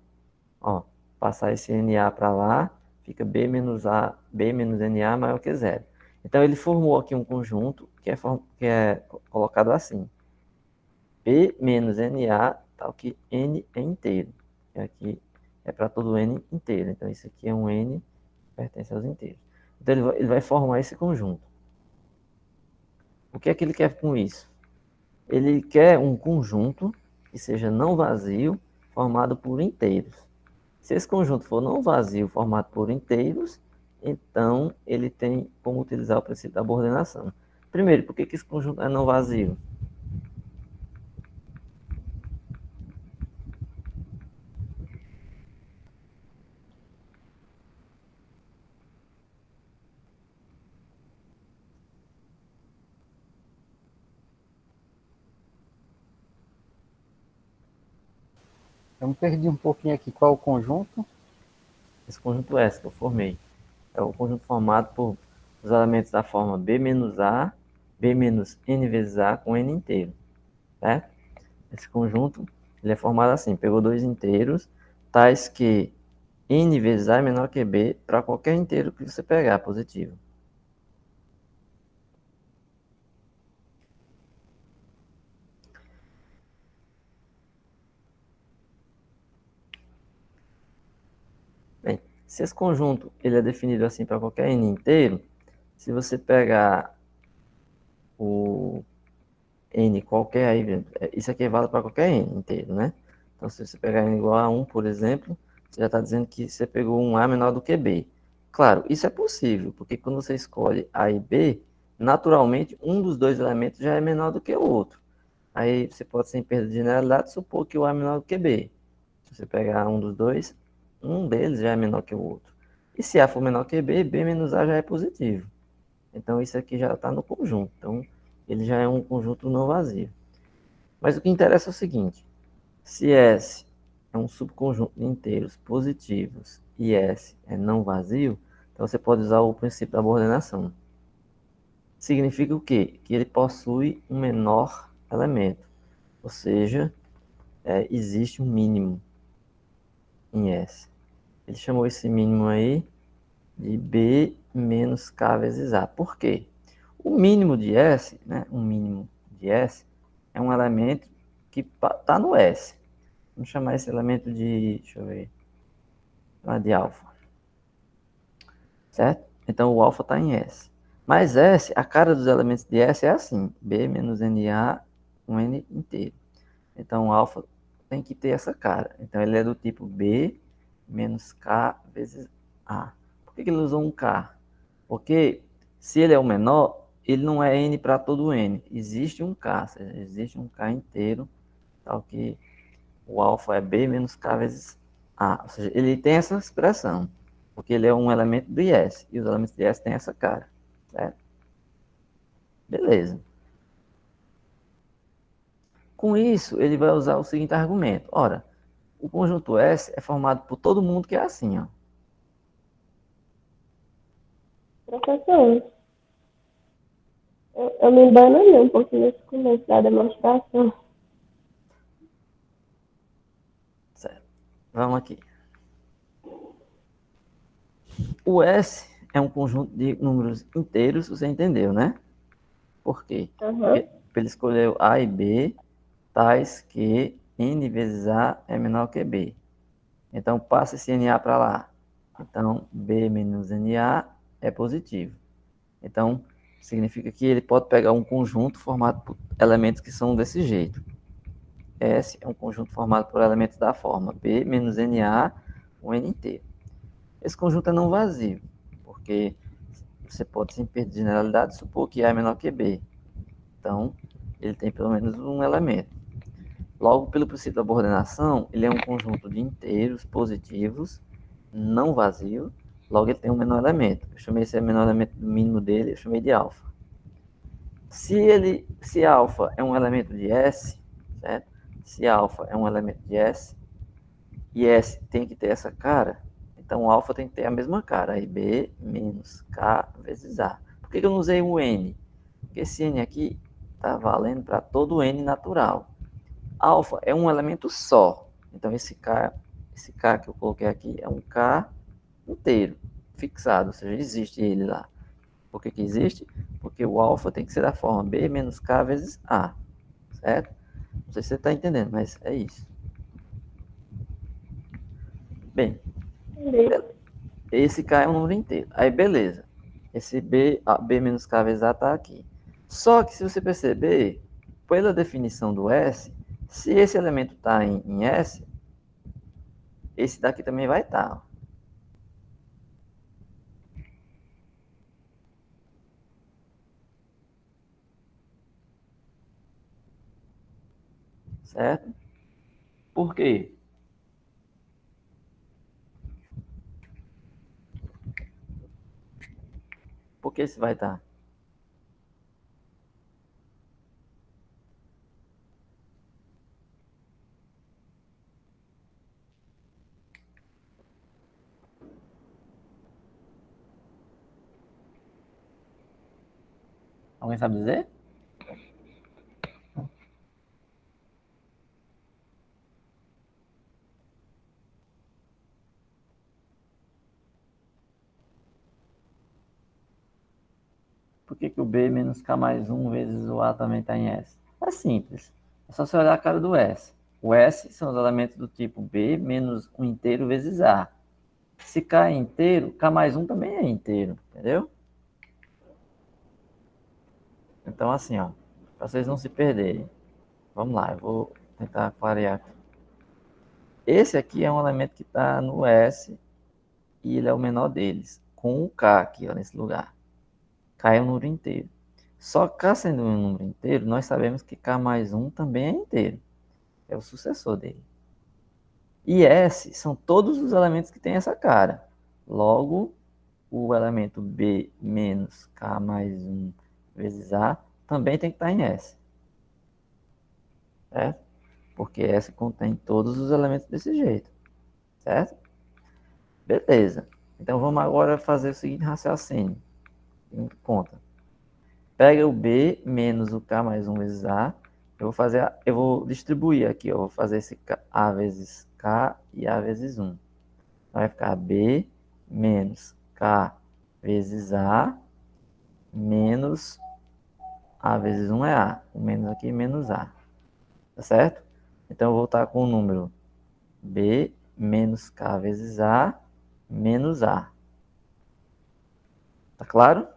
Ó, passar esse NA para lá, fica B menos NA maior que zero. Então ele formou aqui um conjunto que é colocado assim. B menos NA, tal que N é inteiro. E aqui é para todo N inteiro. Então isso aqui é um N que pertence aos inteiros. Então ele vai formar esse conjunto. O que é que ele quer com isso? Ele quer um conjunto que seja não vazio, formado por inteiros. Se esse conjunto for não vazio, formado por inteiros, então ele tem como utilizar o princípio da coordenação. Primeiro, por que esse conjunto é não vazio? Eu me perdi um pouquinho aqui. Qual o conjunto? esse conjunto S que eu formei. É o conjunto formado por os elementos da forma B menos A, B menos N vezes A com N inteiro, certo? Esse conjunto ele é formado assim, pegou dois inteiros, tais que N vezes A é menor que B para qualquer inteiro que você pegar positivo. Bem, se esse conjunto ele é definido assim para qualquer N inteiro, se você pegar o N qualquer aí, isso aqui vale para qualquer N inteiro, né? Então, se você pegar N igual a 1, por exemplo, você já está dizendo que você pegou um A menor do que B. Claro, isso é possível, porque quando você escolhe A e B, naturalmente um dos dois elementos já é menor do que o outro. Aí você pode, sem perda de generalidade, supor que o A é menor do que B. Se você pegar um dos dois, um deles já é menor que o outro. E se A for menor que B, B menos A já é positivo. Então isso aqui já está no conjunto. Então ele já é um conjunto não vazio. Mas o que interessa é o seguinte: se S é um subconjunto de inteiros positivos e S é não vazio, então você pode usar o princípio da coordenação. Significa o quê? Que ele possui um menor elemento, ou seja, existe um mínimo em S. Ele chamou esse mínimo aí de B menos K vezes A. Por quê? O mínimo de S, né, um mínimo de S, é um elemento que está no S. Vamos chamar esse elemento de, deixa eu ver, de alfa, certo? Então o alfa está em S. Mas S, a cara dos elementos de S é assim, B menos NA, um N inteiro. Então o alfa tem que ter essa cara. Então ele é do tipo B menos K vezes A. Por que ele usou um K? Porque se ele é o menor, ele não é N para todo N. Existe um K, ou seja, existe um K inteiro, tal que o alfa é B menos K vezes A. Ou seja, ele tem essa expressão, porque ele é um elemento do IS, e os elementos do IS têm essa cara, certo? Beleza. Com isso, ele vai usar o seguinte argumento. Ora, o conjunto S é formado por todo mundo que é assim, ó. Professor, eu me embananei um pouquinho nesse começo da demonstração. Certo. Vamos aqui. O S é um conjunto de números inteiros, você entendeu, né? Por quê? Aham. Porque ele escolheu A e B, tais que N vezes A é menor que B. Então, passa esse NA para lá. Então, B menos NA é positivo. Então, significa que ele pode pegar um conjunto formado por elementos que são desse jeito. S é um conjunto formado por elementos da forma B menos NA, um N inteiro. Esse conjunto é não vazio, porque você pode, sem perda de generalidade, supor que A é menor que B. Então, ele tem pelo menos um elemento. Logo, pelo princípio da coordenação, ele é um conjunto de inteiros positivos, não vazio. Logo, ele tem um menor elemento. Eu chamei esse menor elemento do mínimo dele, eu chamei de alfa. Se alfa é um elemento de S, certo? Se alfa é um elemento de S, e S tem que ter essa cara, então o alfa tem que ter a mesma cara, aí B menos K vezes A. Por que eu não usei o N? Porque esse N aqui está valendo para todo N natural. Alfa é um elemento só, então esse K que eu coloquei aqui é um K inteiro, fixado, ou seja, existe ele lá. Por que existe? Porque o alfa tem que ser da forma B menos K vezes A, certo? Não sei se você está entendendo, mas é isso. Bem, Entendi. esse K é um número inteiro. Aí, beleza. Esse B menos K vezes A está aqui. Só que se você perceber, pela definição do S, se esse elemento está em S, esse daqui também vai estar. Certo? Por quê? Porque esse vai estar. Alguém sabe dizer? Por que o B menos K mais 1 vezes o A também está em S? É simples. É só você olhar a cara do S. O S são os elementos do tipo B menos 1 inteiro vezes A. Se K é inteiro, K mais 1 também é inteiro, entendeu? Então, assim, ó, para vocês não se perderem. Vamos lá, eu vou tentar clarear aqui. Esse aqui é um elemento que está no S e ele é o menor deles, com o K aqui, ó, nesse lugar. K é um número inteiro. Só K sendo um número inteiro, nós sabemos que K mais 1 também é inteiro. É o sucessor dele. E S são todos os elementos que têm essa cara. Logo, o elemento B menos K mais 1 vezes A também tem que estar em S. Certo? Porque S contém todos os elementos desse jeito. Certo? Beleza. Então vamos agora fazer o seguinte raciocínio. Conta. Pega o B menos o K mais 1 vezes A. Eu vou distribuir aqui. Eu vou fazer esse A vezes K e A vezes 1. Então vai ficar B menos K vezes A menos A vezes 1 é A. O menos aqui menos A. Tá certo? Então eu vou estar com o número B menos K vezes A menos A. Tá claro?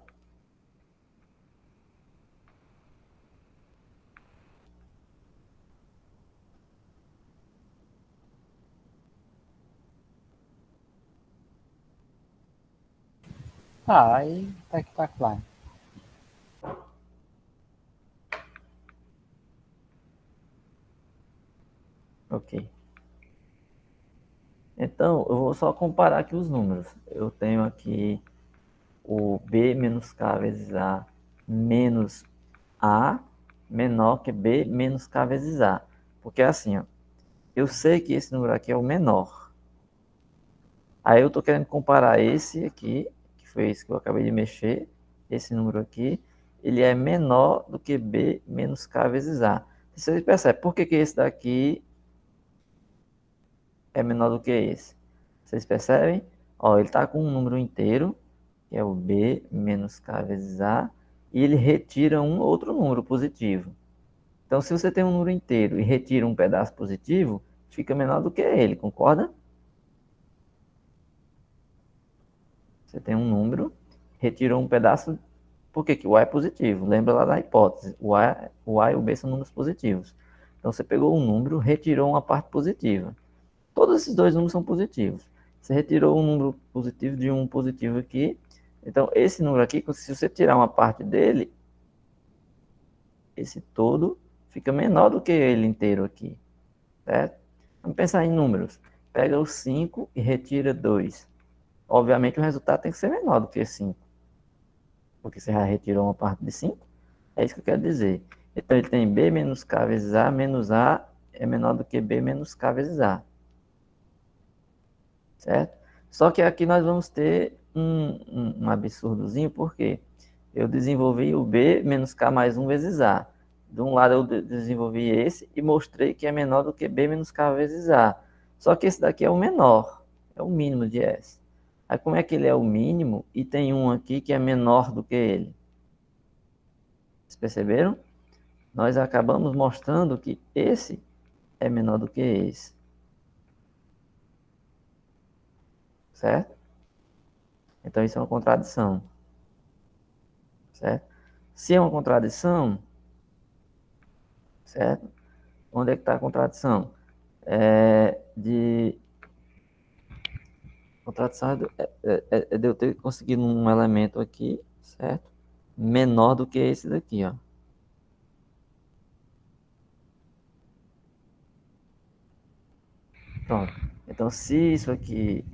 Tá, aí tá que tá claro. Ok. Então, eu vou só comparar aqui os números. Eu tenho aqui o B menos K vezes A menos A menor que B menos K vezes A. Porque assim, ó, eu sei que esse número aqui é o menor. Aí eu estou querendo comparar esse aqui, que foi esse que eu acabei de mexer, esse número aqui, ele é menor do que B menos K vezes A. Vocês percebem, por que esse daqui é menor do que esse? Vocês percebem? Ó, ele está com um número inteiro, que é o B menos K vezes A, e ele retira um outro número positivo. Então, se você tem um número inteiro e retira um pedaço positivo, fica menor do que ele, concorda? Você tem um número, retirou um pedaço, por que o A é positivo? Lembra lá da hipótese, o A e o B são números positivos. Então, você pegou um número, retirou uma parte positiva. Todos esses dois números são positivos. Você retirou um número positivo de um positivo aqui. Então, esse número aqui, se você tirar uma parte dele, esse todo fica menor do que ele inteiro aqui. Certo? Vamos pensar em números. Pega o 5 e retira 2. Obviamente, o resultado tem que ser menor do que 5. Porque você já retirou uma parte de 5. É isso que eu quero dizer. Então, ele tem B menos K vezes A menos A é menor do que B menos K vezes A. Certo? Só que aqui nós vamos ter um absurdozinho, porque eu desenvolvi o B menos K mais 1 vezes A. De um lado eu desenvolvi esse e mostrei que é menor do que B menos K vezes A. Só que esse daqui é o menor, é o mínimo de S. Aí como é que ele é o mínimo e tem um aqui que é menor do que ele? Vocês perceberam? Nós acabamos mostrando que esse é menor do que esse. Certo? Então isso é uma contradição. Certo? Se é uma contradição, certo? Onde é que está a contradição? Contradição é de eu ter conseguido um elemento aqui, certo? Menor do que esse daqui, ó. Pronto. Então, se isso aqui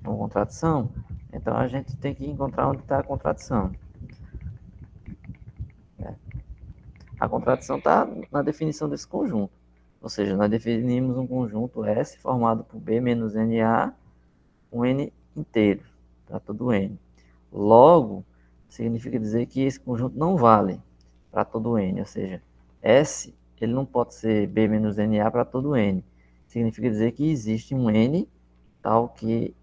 é uma contradição, então a gente tem que encontrar onde está a contradição. A contradição está na definição desse conjunto. Ou seja, nós definimos um conjunto S formado por B menos NA, um N inteiro, tá? Todo N. Logo, significa dizer que esse conjunto não vale para todo N, ou seja, S ele não pode ser B menos NA para todo N. Significa dizer que existe um N tal que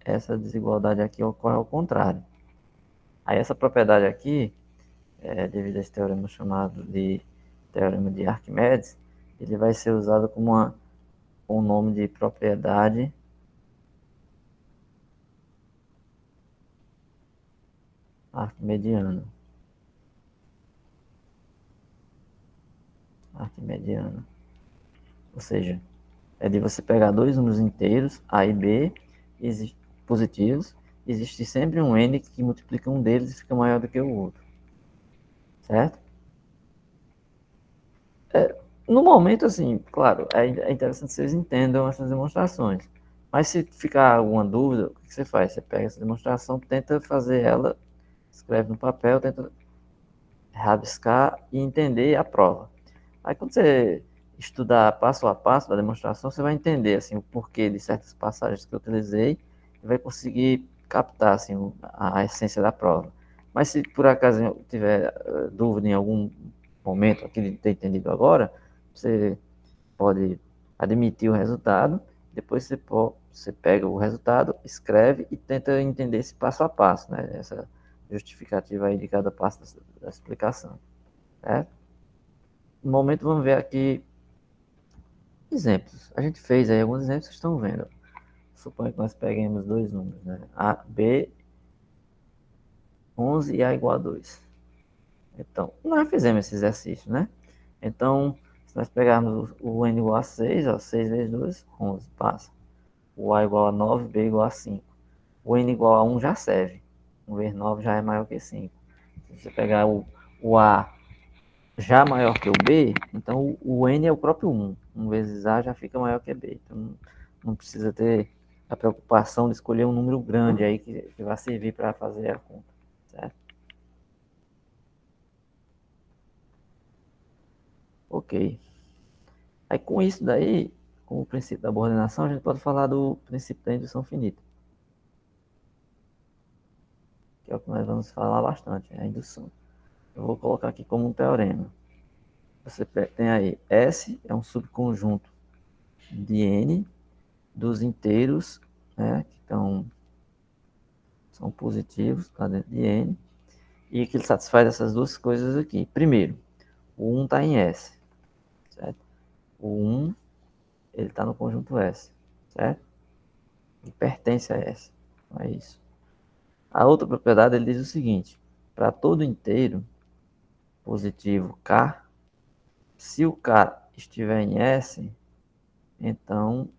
essa desigualdade aqui ocorre ao contrário. Aí essa propriedade aqui, devido a esse teorema chamado de teorema de Arquimedes, ele vai ser usado como um nome de propriedade arquimediana. Arquimediana. Ou seja, é de você pegar dois números inteiros, A e B, positivos, existe sempre um N que multiplica um deles e fica maior do que o outro. Certo? No momento, assim, claro, é interessante que vocês entendam essas demonstrações. Mas se ficar alguma dúvida, o que você faz? Você pega essa demonstração, tenta fazer ela, escreve no papel, tenta rabiscar e entender a prova. Aí quando você estudar passo a passo da demonstração, você vai entender assim, o porquê de certas passagens que eu utilizei e vai conseguir captar assim, a essência da prova. Mas se por acaso eu tiver dúvida em algum momento, aquele ter entendido agora, você pode admitir o resultado, depois você pega o resultado, escreve e tenta entender esse passo a passo, né? Essa justificativa aí de cada passo da explicação. Certo? No momento, vamos ver aqui exemplos. A gente fez aí alguns exemplos, vocês estão vendo. Suponho que nós peguemos dois números, né? A, B, 11 e A igual a 2. Então, nós fizemos esse exercício, né? Então, se nós pegarmos o N igual a 6, ó, 6 vezes 2, 11, passa. O A igual a 9, B igual a 5. O N igual a 1 já serve. 1 vezes 9 já é maior que 5. Se você pegar o A já maior que o B, então o N é o próprio 1. 1 vezes A já fica maior que B. Então não precisa ter a preocupação de escolher um número grande aí que vai servir para fazer a conta. Certo? Ok. Aí com isso daí, com o princípio da coordenação, a gente pode falar do princípio da indução finita. Que é o que nós vamos falar bastante, a indução. Eu vou colocar aqui como um teorema. Você tem aí S é um subconjunto de N dos inteiros, né, que são positivos, está dentro de N, e que ele satisfaz essas duas coisas aqui. Primeiro, o 1 está em S, certo? O 1, ele está no conjunto S, certo? E pertence a S, então é isso. A outra propriedade, ele diz o seguinte, para todo inteiro positivo K, se o K estiver em S, então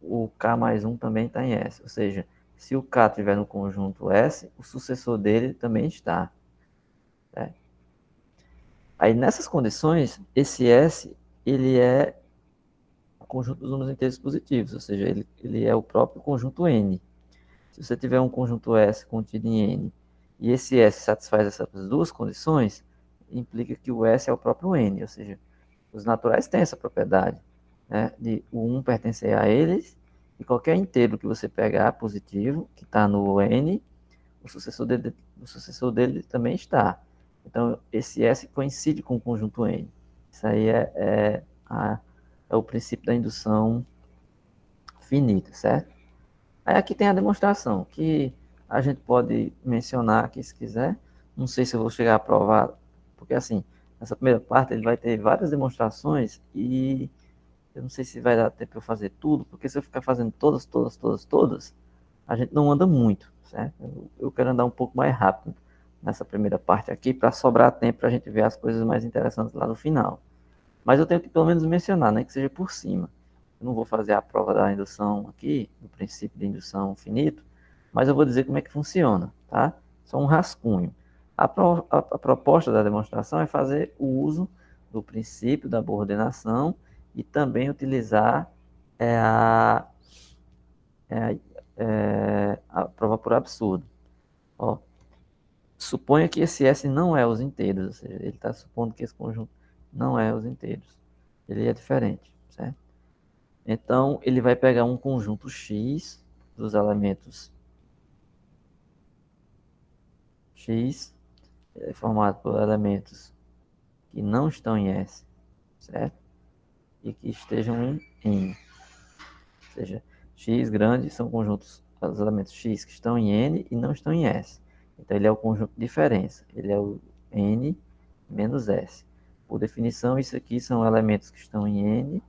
o K mais 1 também está em S. Ou seja, se o K estiver no conjunto S, o sucessor dele também está. Né? Aí nessas condições, esse S ele é o conjunto dos números inteiros positivos, ou seja, ele é o próprio conjunto N. Se você tiver um conjunto S contido em N e esse S satisfaz essas duas condições, implica que o S é o próprio N, ou seja, os naturais têm essa propriedade, né, de o 1 pertencer a eles e qualquer inteiro que você pegar positivo, que está no N, o sucessor dele também está. Então, esse S coincide com o conjunto N. Isso aí é o princípio da indução finita, certo? Aí aqui tem a demonstração, que a gente pode mencionar aqui se quiser. Não sei se eu vou chegar a provar, porque assim, nessa primeira parte ele vai ter várias demonstrações e eu não sei se vai dar tempo para eu fazer tudo, porque se eu ficar fazendo todas, a gente não anda muito, certo? Eu quero andar um pouco mais rápido nessa primeira parte aqui, para sobrar tempo para a gente ver as coisas mais interessantes lá no final. Mas eu tenho que pelo menos mencionar, né, que seja por cima. Eu não vou fazer a prova da indução aqui, do princípio de indução finito, mas eu vou dizer como é que funciona, tá? Só um rascunho. A proposta da demonstração é fazer o uso do princípio da ordenação e também utilizar a, a prova por absurdo. Ó, suponha que esse S não é os inteiros, ou seja, ele está supondo que esse conjunto não é os inteiros. Ele é diferente, certo? Então, ele vai pegar um conjunto X dos elementos X é formado por elementos que não estão em S, certo? E que estejam em N. Ou seja, X grande são conjuntos, os elementos X que estão em N e não estão em S. Então ele é o conjunto de diferença, ele é o N menos S. Por definição, isso aqui são elementos que estão em N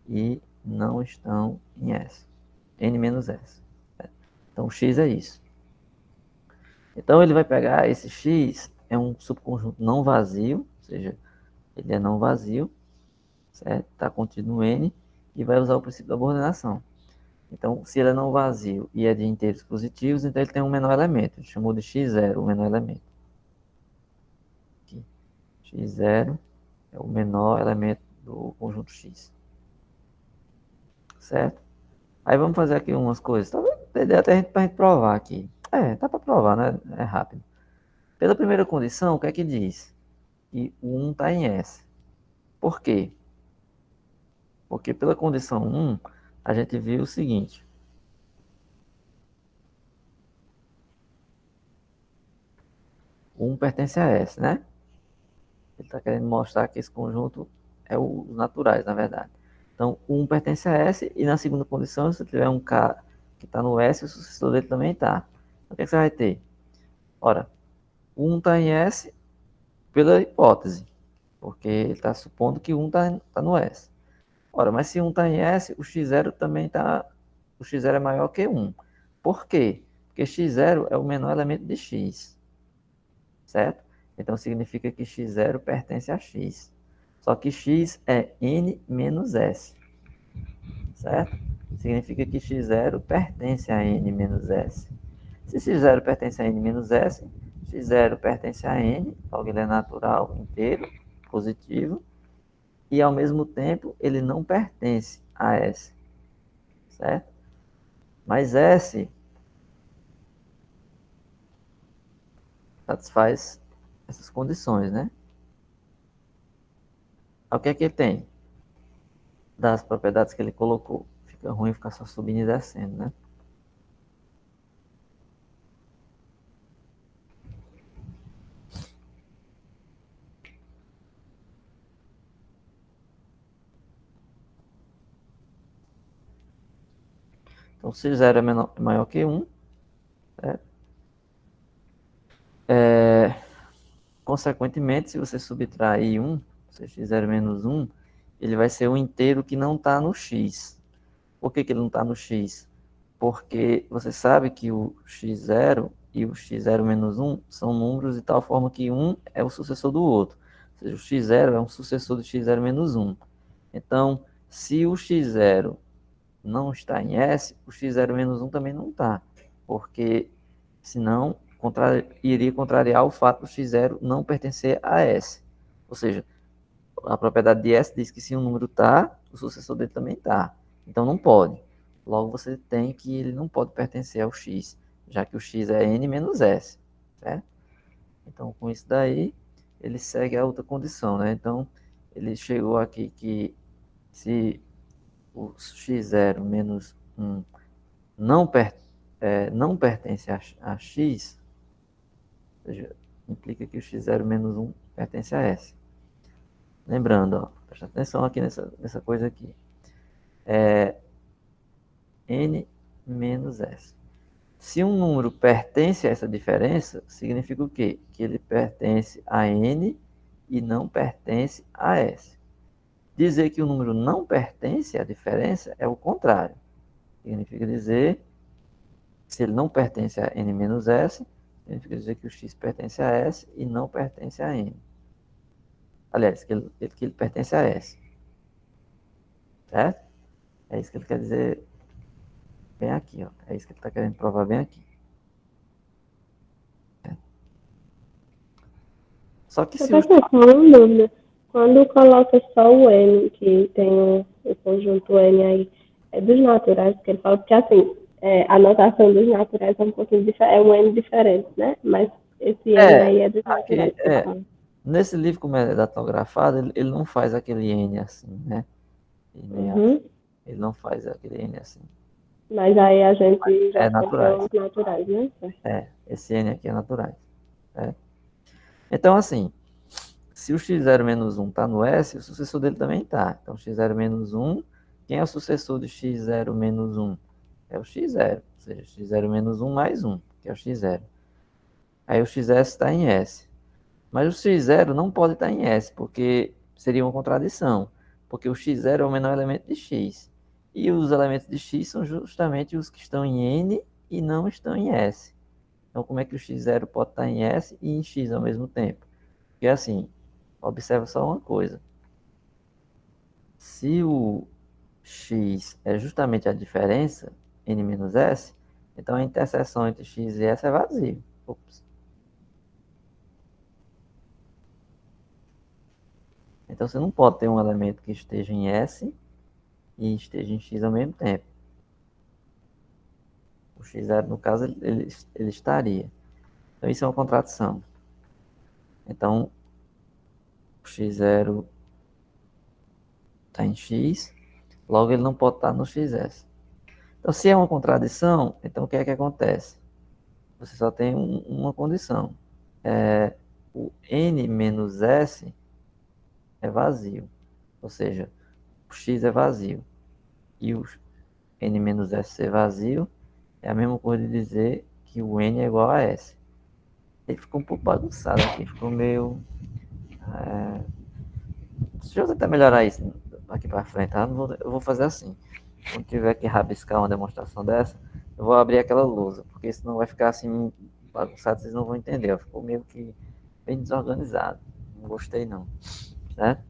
e não estão em S. N menos S. Então o X é isso. Então ele vai pegar esse X, é um subconjunto não vazio, ou seja, ele é não vazio, certo? Está contido no N, e vai usar o princípio da coordenação. Então, se ele é não vazio e é de inteiros positivos, então ele tem um menor elemento. A gente chamou de x0, o menor elemento. Aqui. X0 é o menor elemento do conjunto X. Certo? Aí vamos fazer aqui umas coisas. Talvez dê até para a gente provar aqui. Dá para provar, né? É rápido. Pela primeira condição, o que é que diz? Que o 1 está em S. Por quê? Porque pela condição 1, a gente viu o seguinte. O 1 pertence a S, né? Ele está querendo mostrar que esse conjunto é os naturais, na verdade. Então, o 1 pertence a S, e na segunda condição, se tiver um K que está no S, o sucessor dele também está. Então, o que você vai ter? Ora, o 1 está em S pela hipótese, porque ele está supondo que o 1 está no S. Ora, mas se 1 está em S, o x0 também está... O x0 é maior que 1. Por quê? Porque x0 é o menor elemento de x. Certo? Então significa que x0 pertence a x. Só que x é n menos s. Certo? Significa que x0 pertence a n menos s. Se x0 pertence a n menos s, x0 pertence a n, logo ele é natural, inteiro, positivo, e ao mesmo tempo ele não pertence a s. Certo? Mas s satisfaz essas condições, né? O que é que ele tem? Das propriedades que ele colocou. Fica ruim ficar só subindo e descendo, né? Então, se 0 é maior que 1, certo? Consequentemente, se você subtrair 1, se x0 menos 1, ele vai ser um inteiro que não está no x. Por que ele não está no x? Porque você sabe que o x0 e o x0 menos 1 são números de tal forma que um é o sucessor do outro. Ou seja, o x0 é um sucessor do x0 menos 1. Então, se o x0 não está em S, o x0 menos 1 também não está. Porque, senão, iria contrariar o fato do x0 não pertencer a S. Ou seja, a propriedade de S diz que se um número está, o sucessor dele também está. Então não pode. Logo você tem que ele não pode pertencer ao x, já que o x é n menos s. Certo? Então com isso daí, ele segue a outra condição, né? Então ele chegou aqui que se o x0 menos 1 não pertence a x, ou seja, implica que o x0 menos 1 pertence a s. Lembrando, ó, presta atenção aqui nessa coisa aqui. N menos S. Se um número pertence a essa diferença, significa o quê? Que ele pertence a N e não pertence a S. Dizer que o número não pertence à diferença é o contrário. Significa dizer, se ele não pertence a N menos S, significa dizer que o X pertence a S e não pertence a N. Aliás, que ele pertence a S. Certo? É isso que ele quer dizer bem aqui, ó. É isso que ele está querendo provar bem aqui. Só que se Professor, só uma dúvida. Quando coloca só o N, que tem o conjunto N aí, é dos naturais, que ele fala, porque assim, a notação dos naturais é um pouquinho diferente, é um N diferente, né? Mas esse N aí é dos naturais que ele fala. Nesse livro, como é datilografado, ele não faz aquele N assim, né? Uhum. Ele não faz aquele N assim. Mas aí a gente já É compra naturais. os naturais, né? Esse N aqui é naturais. Então, assim, se o x0 menos 1 está no S, o sucessor dele também está. Então, x0 menos 1, quem é o sucessor de x0 menos 1? É o x0, ou seja, x0 menos 1 mais 1, que é o x0. Aí o xs está em S. Mas o x0 não pode estar em S, porque seria uma contradição. Porque o x0 é o menor elemento de x. E os elementos de x são justamente os que estão em N e não estão em S. Então, como é que o x0 pode estar em S e em x ao mesmo tempo? Porque assim, observa só uma coisa. Se o x é justamente a diferença, n menos s, então a interseção entre x e s é vazio. Ops. Então você não pode ter um elemento que esteja em s e esteja em x ao mesmo tempo. O x0, no caso, ele estaria. Então isso é uma contradição. Então o x0 está em x, logo ele não pode estar no xs. Então se é uma contradição, então o que é que acontece? Você só tem uma condição. O n menos s é vazio. Ou seja, o x é vazio. E o n menos s ser vazio é a mesma coisa de dizer que o n é igual a s. Ele ficou um pouco bagunçado aqui, ficou meio... Deixa eu tentar melhorar isso aqui para frente, tá? Eu vou fazer assim. Quando tiver que rabiscar uma demonstração dessa, eu vou abrir aquela lousa, porque senão vai ficar assim bagunçado, vocês não vão entender. Ficou meio que bem desorganizado. Não gostei não, certo?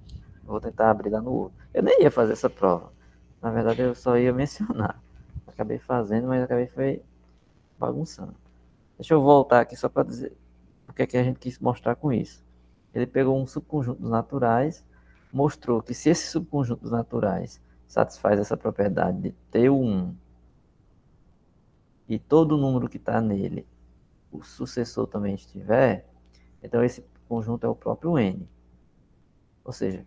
Eu vou tentar abrir lá no outro. Eu nem ia fazer essa prova. Na verdade, eu só ia mencionar. Acabei fazendo, mas acabei foi bagunçando. Deixa eu voltar aqui só para dizer o que é que a gente quis mostrar com isso. Ele pegou um subconjunto dos naturais, mostrou que se esse subconjunto dos naturais satisfaz essa propriedade de ter um e todo número que está nele, o sucessor também estiver, então esse conjunto é o próprio N. Ou seja,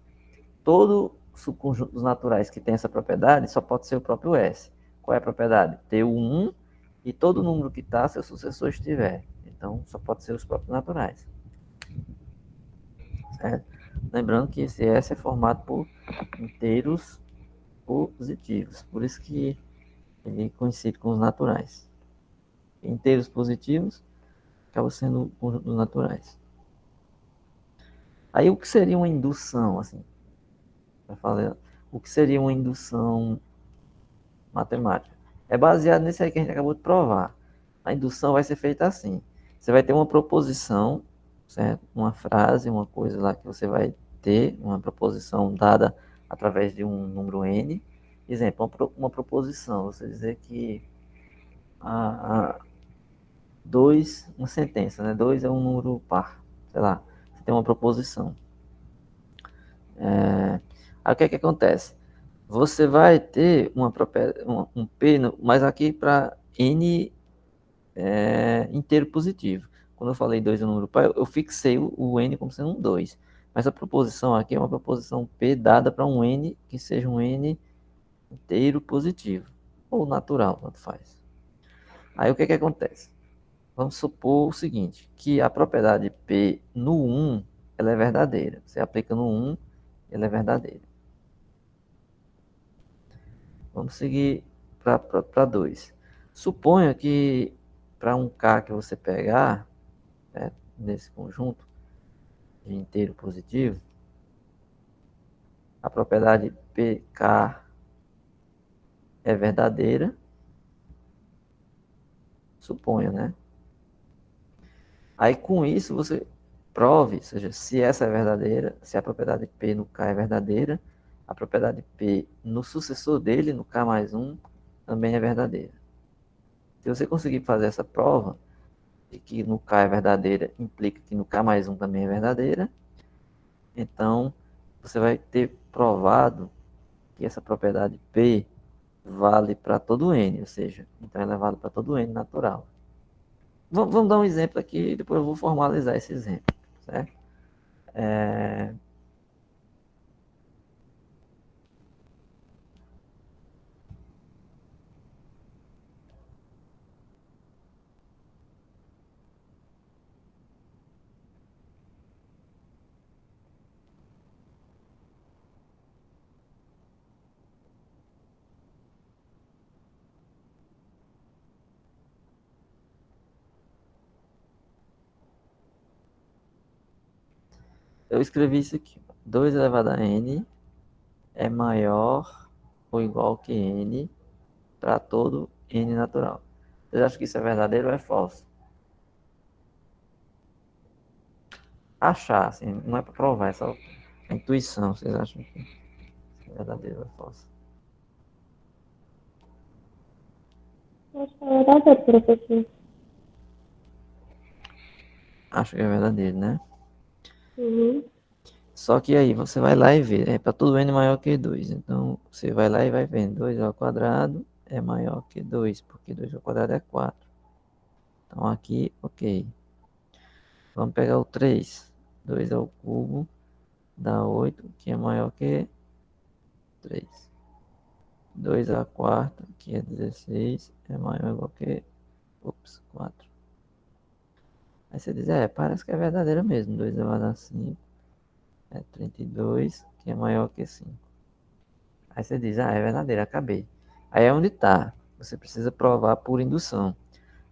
todo subconjunto dos naturais que tem essa propriedade só pode ser o próprio S. Qual é a propriedade? Ter o 1 e todo número que está, seu sucessor estiver. Então, só pode ser os próprios naturais. Certo? Lembrando que esse S é formado por inteiros positivos. Por isso que ele coincide com os naturais. Inteiros positivos acaba sendo o conjunto dos naturais. Aí, o que seria uma indução? Assim, para falar, o que seria uma indução matemática? É baseado nesse aí que a gente acabou de provar. A indução vai ser feita assim. Você vai ter uma proposição, certo? Uma frase, uma coisa lá que você vai ter, uma proposição dada através de um número n. Exemplo, uma proposição, você dizer que a 2, uma sentença, né? 2 é um número par, sei lá. Você tem uma proposição. Aí o que é que acontece? Você vai ter um P, mas aqui para N inteiro positivo. Quando eu falei 2 é um número par, eu fixei o N como sendo um 2. Mas a proposição aqui é uma proposição P dada para um N que seja um N inteiro positivo. Ou natural, tanto faz. Aí o que é que acontece? Vamos supor o seguinte, que a propriedade P no 1, ela é verdadeira. Você aplica no 1, ela é verdadeira. Vamos seguir para 2. Suponha que para um K que você pegar, né, nesse conjunto de inteiro positivo, a propriedade PK é verdadeira, suponha, né? Aí com isso você prove, ou seja, se essa é verdadeira, se a propriedade P no K é verdadeira, a propriedade P no sucessor dele, no K mais 1, também é verdadeira. Se você conseguir fazer essa prova, de que no K é verdadeira, implica que no K mais 1 também é verdadeira, então você vai ter provado que essa propriedade P vale para todo N, ou seja, então ela é válida para todo N natural. Vamos dar um exemplo aqui, depois eu vou formalizar esse exemplo, certo? eu escrevi isso aqui. 2 elevado a n é maior ou igual que n para todo n natural. Vocês acham que isso é verdadeiro ou é falso? Achar, assim, não é para provar, é só intuição. Vocês acham que é verdadeiro ou é falso? Acho que é verdadeiro, professor. Acho que é verdadeiro, né? Uhum. Só que aí você vai lá e vê, é para todo n maior que 2. Então você vai lá e vai vendo, 2 ao quadrado é maior que 2, porque 2 ao quadrado é 4. Então aqui, ok. Vamos pegar o 3. 2 ao cubo dá 8, que é maior que 3. 2 à quarta, que é 16, é maior ou igual que 4. Aí você diz, parece que é verdadeiro mesmo. 2 elevado a 5 é 32, que é maior que 5. Aí você diz, é verdadeiro, acabei. Aí é onde está. Você precisa provar por indução.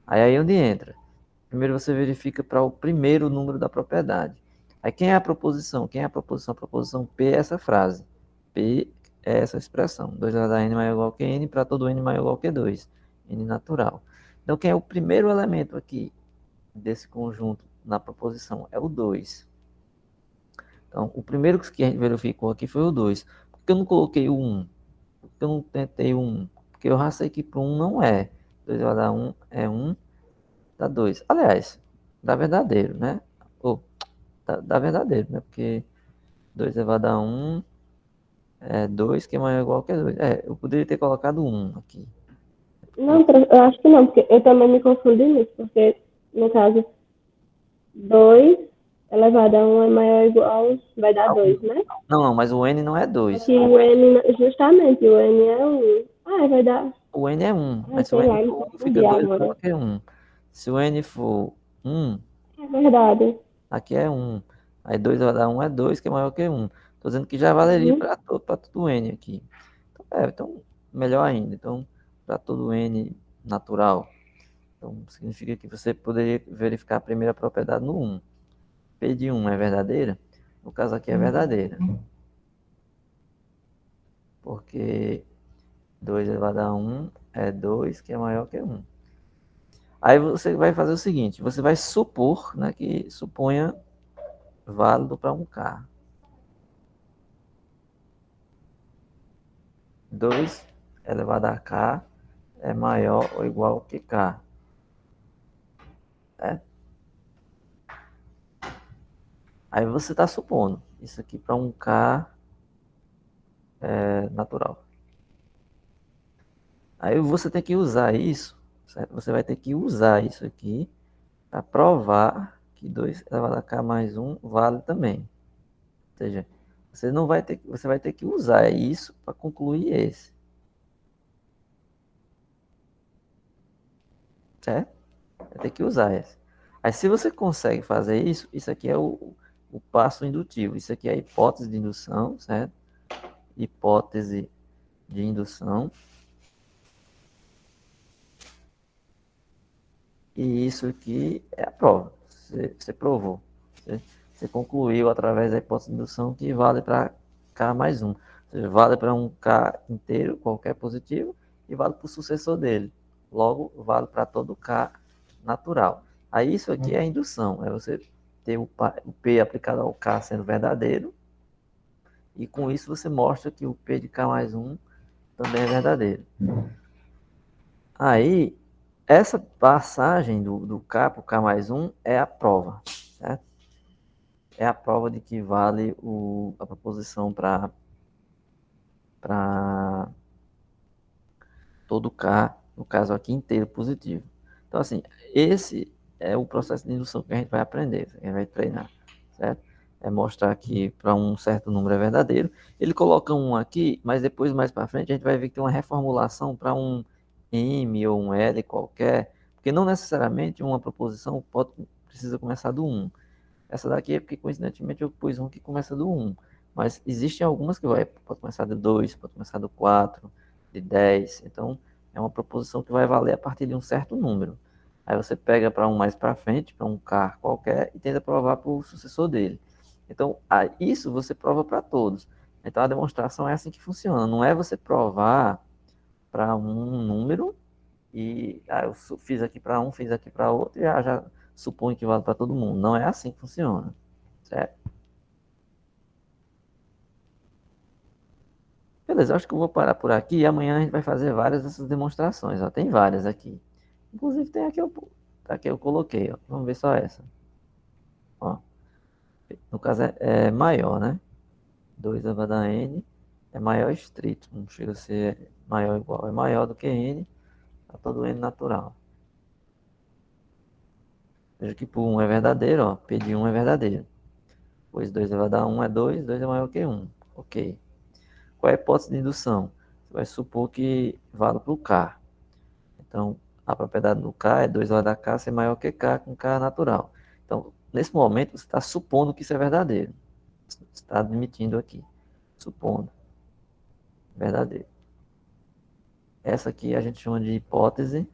Aí é onde entra. Primeiro você verifica para o primeiro número da propriedade. Aí quem é a proposição? Quem é a proposição? A proposição P é essa frase. P é essa expressão. 2 elevado a n maior ou igual que n para todo n maior ou igual que 2. N natural. Então quem é o primeiro elemento aqui desse conjunto na proposição? É o 2. Então o primeiro que a gente verificou aqui foi o 2. Por que eu não coloquei o 1? Por que eu não tentei o 1? Porque eu já sei que para 1 não é. 2 elevado a 1 é 1, dá 2. Aliás, dá verdadeiro, né? Ou, dá verdadeiro, né? Porque 2 elevado a 1 é 2, que é maior ou igual que 2. Eu poderia ter colocado 1 aqui. Não, eu acho que não, porque eu também me confundi nisso, porque, no caso, 2 elevado a 1 é maior ou igual, vai dar 2, né? Não, mas o n não é 2. Aqui o N, justamente, o N é 1. Vai dar. O n é 1, mas se o Sei n lá, me for 1, fica confundi 2 agora. maior que 1. Se o n for 1, É verdade. aqui é 1. Aí 2 elevado a 1 é 2, que é maior que 1. Estou dizendo que já valeria Uhum. para todo n aqui. Então, melhor ainda. Então, para todo n natural. Então, significa que você poderia verificar a primeira propriedade no 1. P de 1 é verdadeira? No caso aqui é verdadeira. Porque 2 elevado a 1 é 2, que é maior que 1. Aí você vai fazer o seguinte, você vai supor, né, que suponha válido para um K. 2 elevado a K é maior ou igual que K. É? Aí você está supondo isso aqui para um K natural. Aí você tem que usar isso, certo? Você vai ter que usar isso aqui para provar que 2 elevado a K mais 1 vale também. Ou seja, você vai ter que usar isso para concluir esse. Certo? Vai ter que usar esse. Aí se você consegue fazer isso, isso aqui é o passo indutivo. Isso aqui é a hipótese de indução, certo? Hipótese de indução. E isso aqui é a prova. Você provou. Você concluiu através da hipótese de indução que vale para K mais 1. Ou seja, vale para um K inteiro, qualquer positivo, e vale para o sucessor dele. Logo, vale para todo K natural. Aí isso aqui é a indução. É você ter o P aplicado ao K sendo verdadeiro. E com isso você mostra que o P de K mais 1 também é verdadeiro. Aí, essa passagem do K para o K mais 1 é a prova, certo? É a prova de que vale a proposição para todo K, no caso aqui inteiro positivo. Então, assim, esse é o processo de indução que a gente vai aprender, que a gente vai treinar, certo? É mostrar que para um certo número é verdadeiro. Ele coloca um aqui, mas depois, mais para frente, a gente vai ver que tem uma reformulação para um M ou um L qualquer, porque não necessariamente uma proposição precisa começar do 1. Essa daqui é porque, coincidentemente, eu pus um que começa do 1. Mas existem algumas que pode começar do 2, pode começar do 4, de 10. Então, é uma proposição que vai valer a partir de um certo número. Aí você pega para um mais para frente, para um K qualquer, e tenta provar para o sucessor dele. Então, isso você prova para todos. Então, a demonstração é assim que funciona. Não é você provar para um número e eu fiz aqui para um, fiz aqui para outro e já suponho que vale para todo mundo. Não é assim que funciona, certo? Beleza, eu acho que eu vou parar por aqui e amanhã a gente vai fazer várias dessas demonstrações. Ó. Tem várias aqui. Inclusive tem aqui eu coloquei. Ó. Vamos ver só essa. Ó. No caso é maior, né? 2 elevado a n é maior estrito. Não chega a ser maior ou igual. É maior do que n a todo n natural. Veja que por 1 é verdadeiro, ó. P de 1 é verdadeiro. Pois 2 elevado a 1 é 2, 2 é maior que 1. Ok. Qual é a hipótese de indução? Você vai supor que vale para o K. Então, a propriedade do K é 2 elevado a K ser maior que K com K natural. Então, nesse momento, você está supondo que isso é verdadeiro. Você está admitindo aqui. Supondo. Verdadeiro. Essa aqui a gente chama de hipótese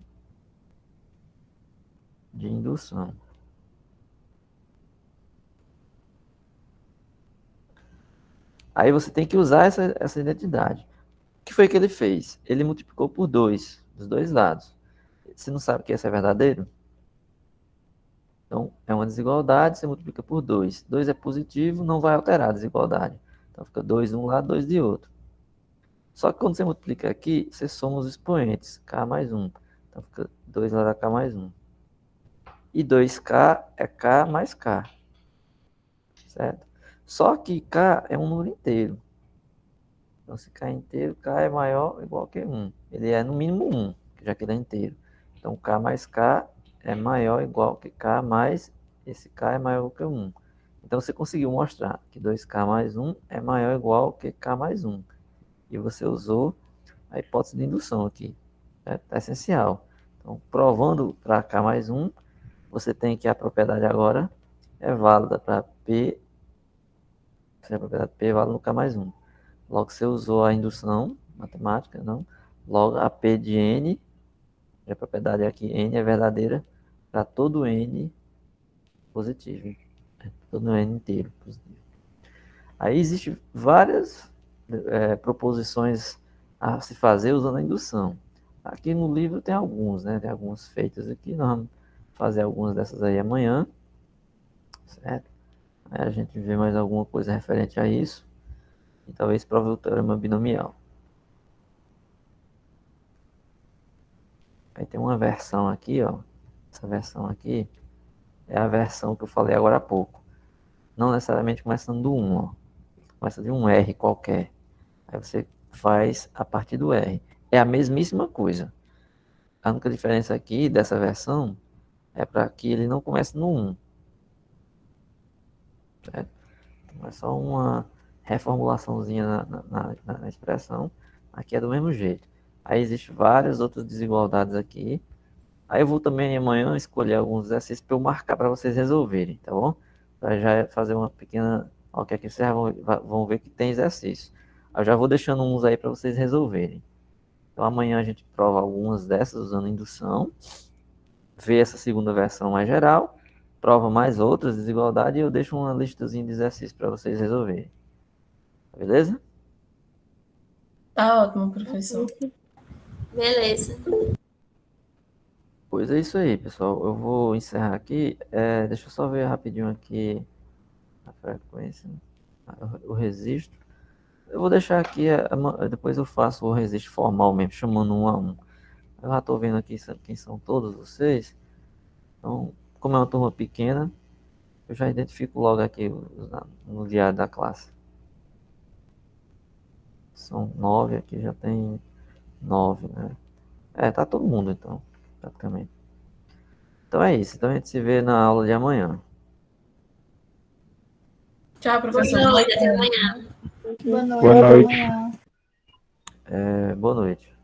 de indução. Aí você tem que usar essa identidade. O que foi que ele fez? Ele multiplicou por 2, dos dois lados. Você não sabe que esse é verdadeiro? Então, é uma desigualdade, você multiplica por 2. 2 é positivo, não vai alterar a desigualdade. Então, fica 2 de um lado, 2 de outro. Só que quando você multiplica aqui, você soma os expoentes, K mais 1. Então, fica 2 elevado a K mais 1. E 2K é K mais K. Certo? Só que K é um número inteiro. Então, se K é inteiro, K é maior ou igual que 1. Ele é no mínimo 1, já que ele é inteiro. Então, K mais K é maior ou igual que K mais esse K é maior que 1. Então, você conseguiu mostrar que 2K mais 1 é maior ou igual que K mais 1. E você usou a hipótese de indução aqui. É essencial. Então, provando para K mais 1, você tem que a propriedade agora é válida para P. Se a propriedade P é válida no K mais 1. Logo, você usou a indução matemática, não? Logo, a P de N, a propriedade aqui, N é verdadeira para todo N positivo. Todo N inteiro positivo. Aí existem várias proposições a se fazer usando a indução. Aqui no livro tem alguns, né? Tem alguns feitos aqui. Nós vamos fazer algumas dessas aí amanhã. Certo? Aí a gente vê mais alguma coisa referente a isso. E talvez prove o teorema binomial. Aí tem uma versão aqui, ó. Essa versão aqui é a versão que eu falei agora há pouco. Não necessariamente começando do 1, ó. Começa de um R qualquer. Aí você faz a partir do R. É a mesmíssima coisa. A única diferença aqui dessa versão é para que ele não comece no 1. Certo? Então é só uma reformulaçãozinha na expressão. Aqui é do mesmo jeito. Aí existem várias outras desigualdades aqui. Aí eu vou também amanhã escolher alguns exercícios para eu marcar para vocês resolverem, tá bom? Para já fazer uma pequena... Ó, que aqui vocês vão ver que tem exercício. Eu já vou deixando uns aí para vocês resolverem. Então amanhã a gente prova algumas dessas usando indução. Vê essa segunda versão mais geral. Prova mais outras desigualdades e eu deixo uma listazinha de exercícios para vocês resolverem. Beleza? Tá ótimo, professor. Beleza. Pois é isso aí, pessoal. Eu vou encerrar aqui. Deixa eu só ver rapidinho aqui a frequência, o registro. Eu vou deixar aqui, depois eu faço o registro formal mesmo, chamando um a um. Eu já estou vendo aqui quem são todos vocês. Então, como é uma turma pequena, eu já identifico logo aqui no diário da classe. São 9, aqui já tem 9, né? Tá todo mundo então, praticamente. Então é isso. Então a gente se vê na aula de amanhã. Tchau, professor. Boa noite, até amanhã. Boa noite, Boa até noite. amanhã. Boa noite.